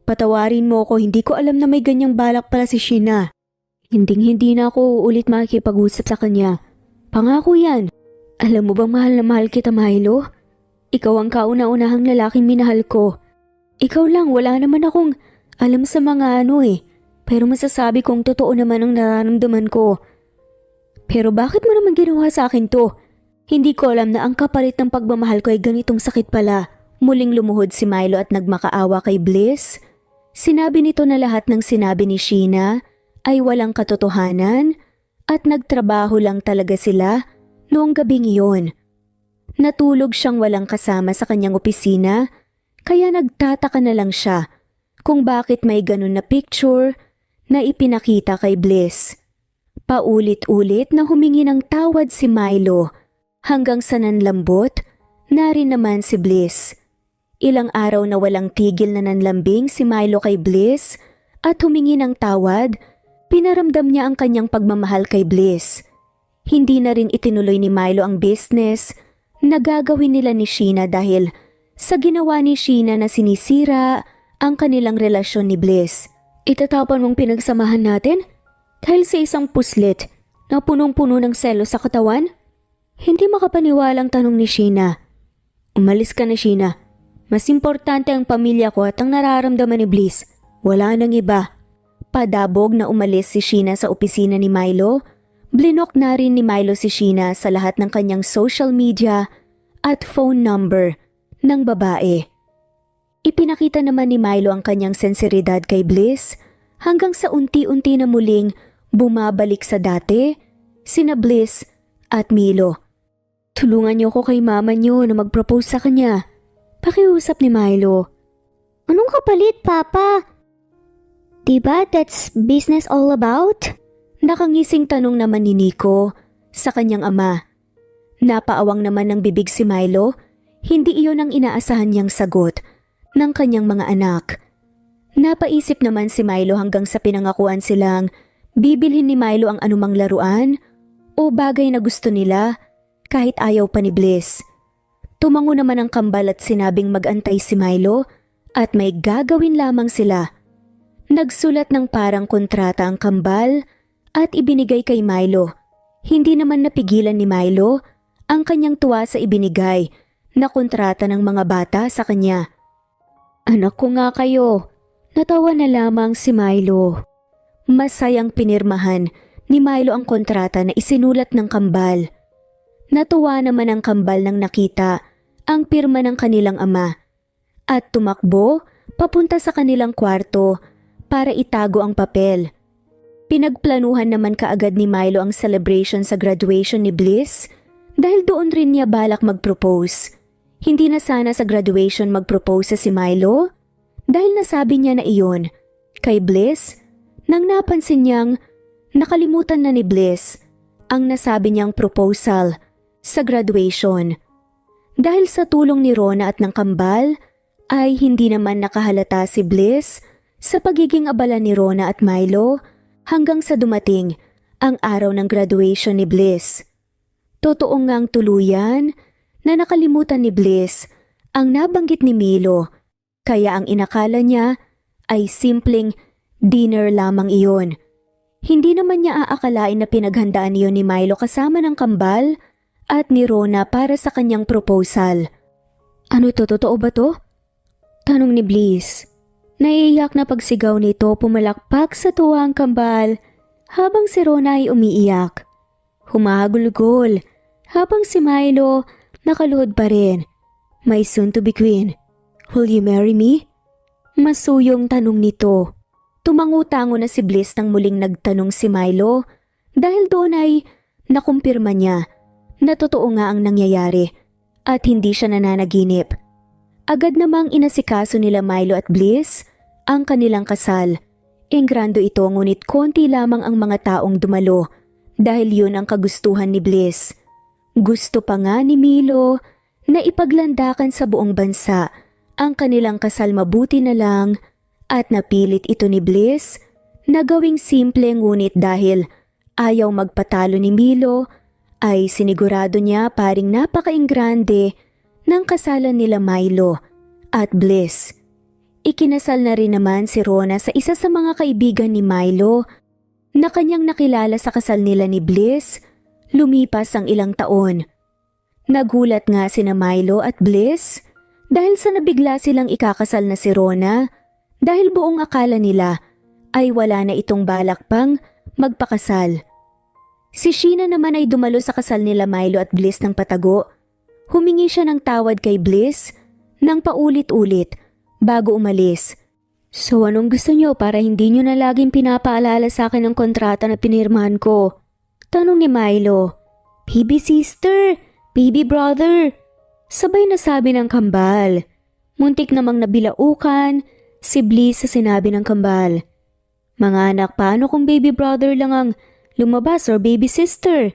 Patawarin mo ako, hindi ko alam na may ganyang balak pala si Sheena. Hinding-hindi na ako ulit makikipag-usap sa kanya. Pangako yan. Alam mo bang mahal na mahal kita, Milo? Ikaw ang kauna-unahang lalaking minahal ko. Ikaw lang, wala naman akong alam sa mga pero masasabi kong totoo naman ang nararamdaman ko. Pero bakit mo naman ginawa sa akin to? Hindi ko alam na ang kapalit ng pagmamahal ko ay ganitong sakit pala. Muling lumuhod si Milo at nagmakaawa kay Bliss. Sinabi nito na lahat ng sinabi ni Sheena ay walang katotohanan at nagtrabaho lang talaga sila noong gabing iyon. Natulog siyang walang kasama sa kanyang opisina, kaya nagtataka na lang siya kung bakit may ganun na picture na ipinakita kay Bliss. Paulit-ulit na humingi ng tawad si Milo hanggang sa nanlambot na rin naman si Bliss. Ilang araw na walang tigil na nanlambing si Milo kay Bliss at humingi ng tawad, pinaramdam niya ang kanyang pagmamahal kay Bliss. Hindi na rin itinuloy ni Milo ang business na gagawin nila ni Sheena dahil sa ginawa ni Sheena na sinisira ang kanilang relasyon ni Bliss. Itatapon mong pinagsamahan natin dahil sa isang puslit na punong-puno ng selos sa katawan? Hindi makapaniwalang tanong ni Sheena. Umalis ka na, Sheena. Mas importante ang pamilya ko at ang nararamdaman ni Bliss. Wala nang iba. Padabog na umalis si Sheena sa opisina ni Milo. Blinok na rin ni Milo si Sheena sa lahat ng kanyang social media at phone number ng babae. Ipinakita naman ni Milo ang kanyang sensiridad kay Bliss hanggang sa unti-unti na muling bumabalik sa dati sina Bliss at Milo. Tulungan niyo ko kay mama niyo na mag-propose sa kanya. Pakiusap ni Milo. Anong kapalit, Papa? Diba that's business all about? Nakangising tanong naman ni Nico sa kanyang ama. Napaawang naman ng bibig si Milo, hindi iyon ang inaasahan niyang sagot ng kanyang mga anak. Napaisip naman si Milo hanggang sa pinangakuan silang bibilhin ni Milo ang anumang laruan o bagay na gusto nila kahit ayaw pa ni Bliss. Tumango naman ang kambal at sinabing mag-antay si Milo at may gagawin lamang sila. Nagsulat ng parang kontrata ang kambal at ibinigay kay Milo. Hindi naman napigilan ni Milo ang kanyang tuwa sa ibinigay na kontrata ng mga bata sa kanya. Anak ko nga kayo. Natawa na lamang si Milo. Masayang pinirmahan ni Milo ang kontrata na isinulat ng kambal. Natuwa naman ang kambal nang nakita ang pirma ng kanilang ama at tumakbo papunta sa kanilang kwarto para itago ang papel. Pinagplanuhan naman kaagad ni Milo ang celebration sa graduation ni Bliss Dahil doon rin niya balak mag-propose. Hindi na sana sa graduation mag-propose sa si Milo dahil nasabi niya na iyon kay Bliss nang napansin niyang nakalimutan na ni Bliss ang nasabi niyang proposal sa graduation. Dahil sa tulong ni Rona at ng kambal ay hindi naman nakahalata si Bliss sa pagiging abala ni Rona at Milo hanggang sa dumating ang araw ng graduation ni Bliss. Totoo ngang tuluyan na nakalimutan ni Bliss ang nabanggit ni Milo kaya ang inakala niya ay simpleng dinner lamang iyon. Hindi naman niya aakalain na pinaghandaan iyon ni Milo kasama ng kambal at ni Rona para sa kanyang proposal. Ano to, totoo ba to? Tanong ni Bliss. Naiiyak na pagsigaw nito pumalakpak sa tuwa ang kambal habang si Rona ay umiiyak. Humahagulgol habang si Milo nakaluhod pa rin. My soon-to-be queen, will you marry me? Masuyong tanong nito. Tumangutango na si Bliss nang muling nagtanong si Milo dahil doon ay nakumpirma niya na totoo nga ang nangyayari at hindi siya nananaginip. Agad namang inasikaso nila Milo at Bliss ang kanilang kasal. Enggrando ito ngunit konti lamang ang mga taong dumalo dahil yun ang kagustuhan ni Bliss. Gusto pa nga ni Milo na ipaglandakan sa buong bansa ang kanilang kasal mabuti na lang at napilit ito ni Bliss na gawing simple ngunit dahil ayaw magpatalo ni Milo ay sinigurado niya paring napaka-enggrande ng kasalan nila Milo at Bliss. Ikinasal na rin naman si Rona sa isa sa mga kaibigan ni Milo na kanyang nakilala sa kasal nila ni Bliss lumipas ang ilang taon. Nagulat nga sina Milo at Bliss dahil sa nabigla silang ikakasal na si Rona dahil buong akala nila ay wala na itong balak pang magpakasal. Si Sheena naman ay dumalo sa kasal nila Milo at Bliss ng patago. Humingi siya ng tawad kay Bliss nang paulit-ulit bago umalis. So anong gusto niyo para hindi niyo na laging pinapaalala sa akin ang kontrata na pinirmahan ko? Tanong ni Milo. Baby sister, baby brother. Sabay na sabi ng kambal. Muntik namang nabilaukan si Bliss sa sinabi ng kambal. Mga anak, paano kung baby brother lang ang lumabas or baby sister?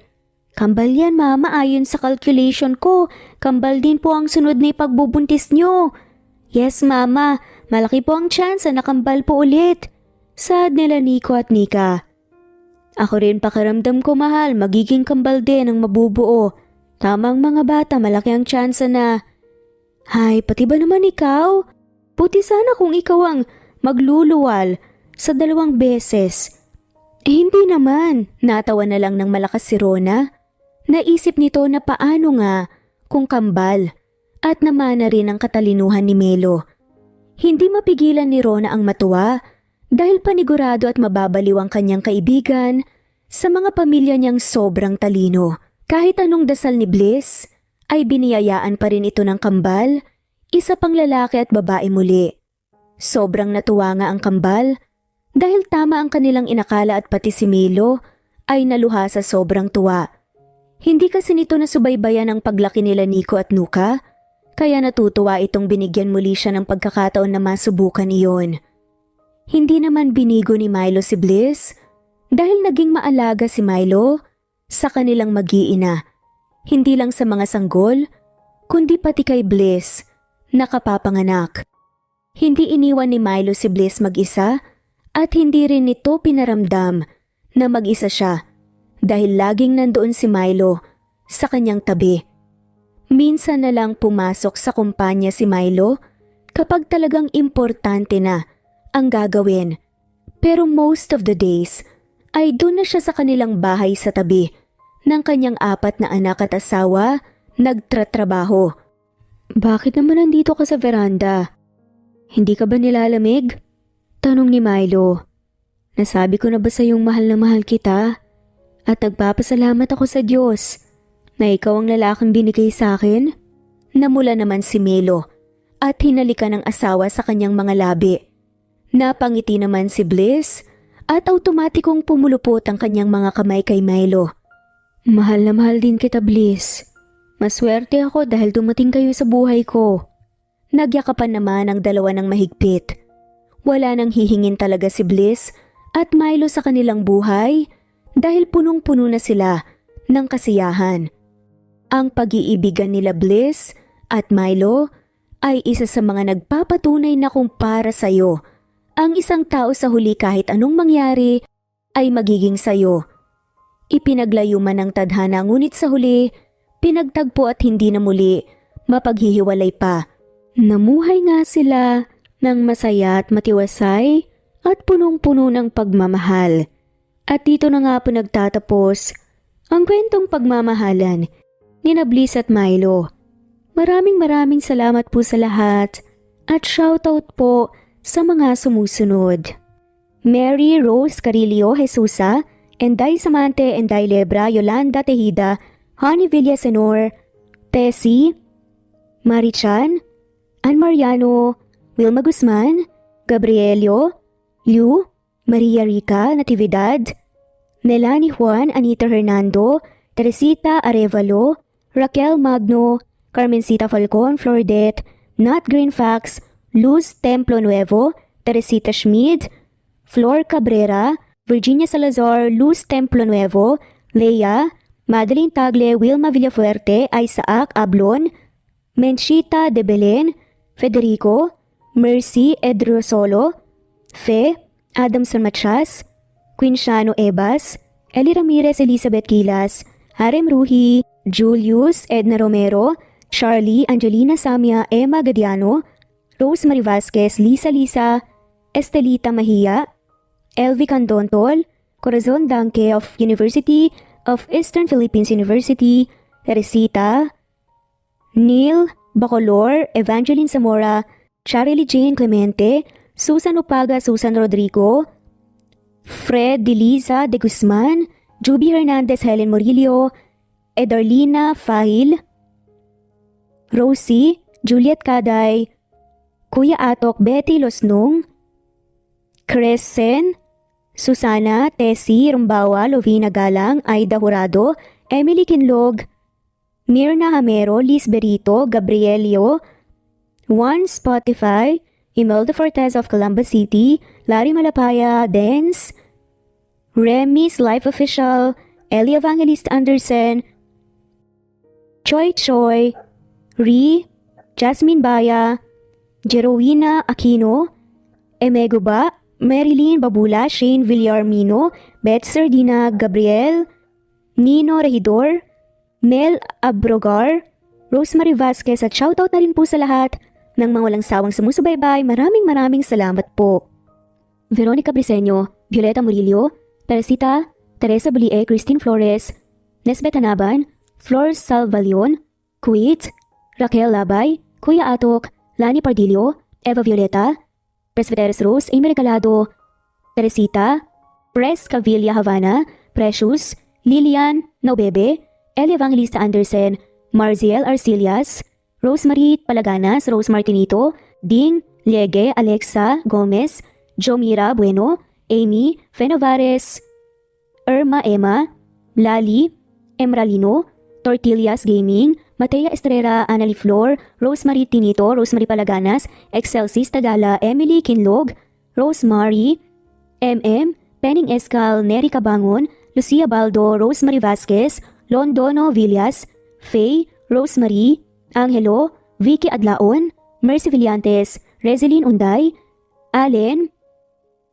Kambal yan mama, ayon sa calculation ko. Kambal din po ang sunod na ipagbubuntis nyo. Yes mama, malaki po ang chance na kambal po ulit. Saad nila Nico at Nika. Ako rin pakiramdam ko mahal, magiging kambal din ang mabubuo. Tamang mga bata, malaki ang chance na. Hay, pati ba naman ikaw? Puti sana kung ikaw ang magluluwal sa 2 beses. Hindi naman, natawa na lang ng malakas si Rona. Naisip nito na paano nga kung kambal at namana rin ang katalinuhan ni Milo. Hindi mapigilan ni Rona ang matuwa dahil panigurado at mababaliw ang kanyang kaibigan sa mga pamilya niyang sobrang talino. Kahit anong dasal ni Bliss ay biniyayaan pa rin ito ng kambal, isa pang lalaki at babae muli. Sobrang natuwa nga ang kambal dahil tama ang kanilang inakala at pati si Milo ay naluha sa sobrang tuwa. Hindi kasi nito nasubaybayan ang paglaki nila Nico at Nuka, kaya natutuwa itong binigyan muli siya ng pagkakataon na masubukan iyon. Hindi naman binigo ni Milo si Bliss dahil naging maalaga si Milo sa kanilang mag-iina. Hindi lang sa mga sanggol, kundi pati kay Bliss na kapapanganak. Hindi iniwan ni Milo si Bliss mag-isa at hindi rin nito pinaramdam na mag-isa siya dahil laging nandoon si Milo sa kanyang tabi. Minsan na lang pumasok sa kumpanya si Milo kapag talagang importante na ang gagawin. Pero most of the days ay doon na siya sa kanilang bahay sa tabi ng kanyang 4 na anak at asawa nagtratrabaho. Bakit naman nandito ka sa veranda? Hindi ka ba nilalamig? Tanong ni Milo. Nasabi ko na ba sa iyong mahal na mahal kita? At nagpapasalamat ako sa Diyos na ikaw ang lalaking binigay sa akin? Namula naman si Milo at hinalikan ng asawa sa kanyang mga labi. Napangiti naman si Bliss at automatikong pumulupot ang kanyang mga kamay kay Milo. Mahal na mahal din kita, Bliss. Maswerte ako dahil dumating kayo sa buhay ko. Nagyakapan naman ang dalawa ng mahigpit. Wala nang hihingin talaga si Bliss at Milo sa kanilang buhay dahil punong-puno na sila ng kasiyahan. Ang pag-iibigan nila Bliss at Milo ay isa sa mga nagpapatunay na kung para sa'yo, ang isang tao sa huli kahit anong mangyari ay magiging sa'yo. Ipinaglayo man ng tadhana ngunit sa huli, pinagtagpo at hindi na muli mapaghihiwalay pa. Namuhay nga sila ng masaya at matiwasay at punong-puno ng pagmamahal. At dito na nga po nagtatapos ang kwentong pagmamahalan ni Bliss at Milo. Maraming salamat po sa lahat at shoutout po sa mga sumusunod. Mary Rose Carillo Jesusa, Enday Samante Enday Lebra, Yolanda Tejida, Honey Villasenor, Tessie, Marichan, Ann Mariano, Wilma Guzman, Gabrielio, Liu, Maria Rica Natividad, Melanie Juan, Anita Hernando, Teresita Arevalo, Raquel Magno, Carmencita Falcon, Flordet, Nat Greenfax, Luz Templo Nuevo, Teresita Schmid, Flor Cabrera, Virginia Salazar, Luz Templo Nuevo, Leia, Madeline Tagle, Wilma Villafuerte, Isaac Ablon, Menchita de Belen, Federico, Mercy Edrosolo, Fe, Adam San Machas, Quinciano Ebas, Eli Ramirez Elizabeth Kilas, Harem Ruhi, Julius Edna Romero, Charlie Angelina Samia Emma Gadiano, Rosemary Vasquez, Lisa, Estelita Mahia, Elvi Candontol, Corazon Danke of University of Eastern Philippines University, Teresita, Neil Bacolor, Evangeline Zamora, Charlie Jane Clemente, Susan Upaga, Susan Rodrigo, Fred Deliza de Guzman, Juby Hernandez, Helen Murillo, Edarlina Fahil, Rosie, Juliet Caday, Kuya Atok, Betty Losnong, Crescen, Susana, Tessie, Rumbawa, Lovina Galang, Aida Jurado, Emily Kinlog, Mirna Hamero, Liz Berito, Gabrielio, Juan Spotify, Imelda Fortes of Columbus City, Larry Malapaya, Dance, Remy's Life Official, Ellie Evangelista Anderson, Choi Choi, Ri, Jasmine Baya, Jerowina Aquino, Emeguba, Marilyn Babula, Shane Villarmino, Beth Sardina, Gabriel, Nino Regidor, Mel Abrogar, Rosemary Vasquez at shoutout na rin po sa lahat ng mga walang sawang sumusubaybay. Maraming salamat po. Veronica Briseño, Violeta Murillo, Teresita, Teresa Bulie, Christine Flores, Nesbeth Hanaban, Flor Salvalion, Kuwait, Raquel Labay, Kuya Atok, Lani Pardillo, Eva Violeta, Presbyteres Rose, Amy Regalado, Teresita, Pres Cavilla Havana, Precious, Lilian Naubebe, Eli Evangelista Anderson, Marziel Arcilias, Rosemary Palaganas, Rose Martinito, Ding Liege, Alexa Gomez, Jomira Bueno, Amy Fenovares, Irma Emma, Lali Emralino, Tortillas Gaming, Matea Estrera, Annalie Flor, Rosemary Tinito, Rosemary Palaganas, Excelsis Tagala, Emily Kinlog, Rosemary, MM, Penning Escal, Neri Cabangon, Lucia Baldo, Rosemary Vasquez, Londono Villas, Faye, Rosemary, Angelo, Vicky Adlaon, Mercy Villantes, Rezeline Unday, Allen,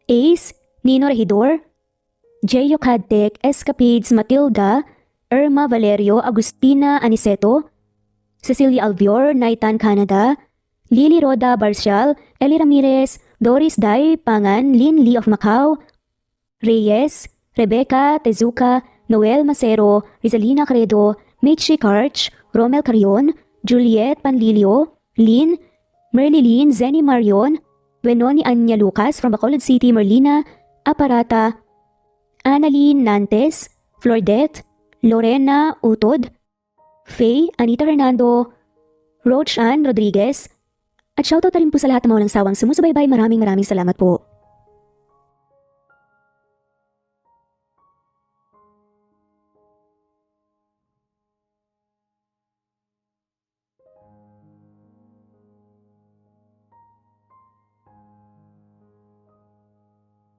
Ace, Nino Regidor, Jeyo Cadtec, Escapades Matilda, Irma Valerio, Agustina Aniceto, Cecilia Alvior, Naitan Canada, Lily Roda Barcial, Eli Ramirez, Doris Day Pangan, Lynn Lee of Macau, Reyes, Rebecca Tezuka, Noel Macero, Rizalina Credo, Mitchie Karch, Romel Carion, Juliet Panlilio, Lynn, Merlilyn Zenny Marion, Wenoni Anya Lucas from Bacolod City, Merlina Aparata, Annalyn Nantes, Flordet, Lorena Utod, Faye, Anita Hernando, Roach Ann Rodriguez, at shoutout na rin po sa lahat ng mga walang sawang sumusubaybay. Maraming salamat po.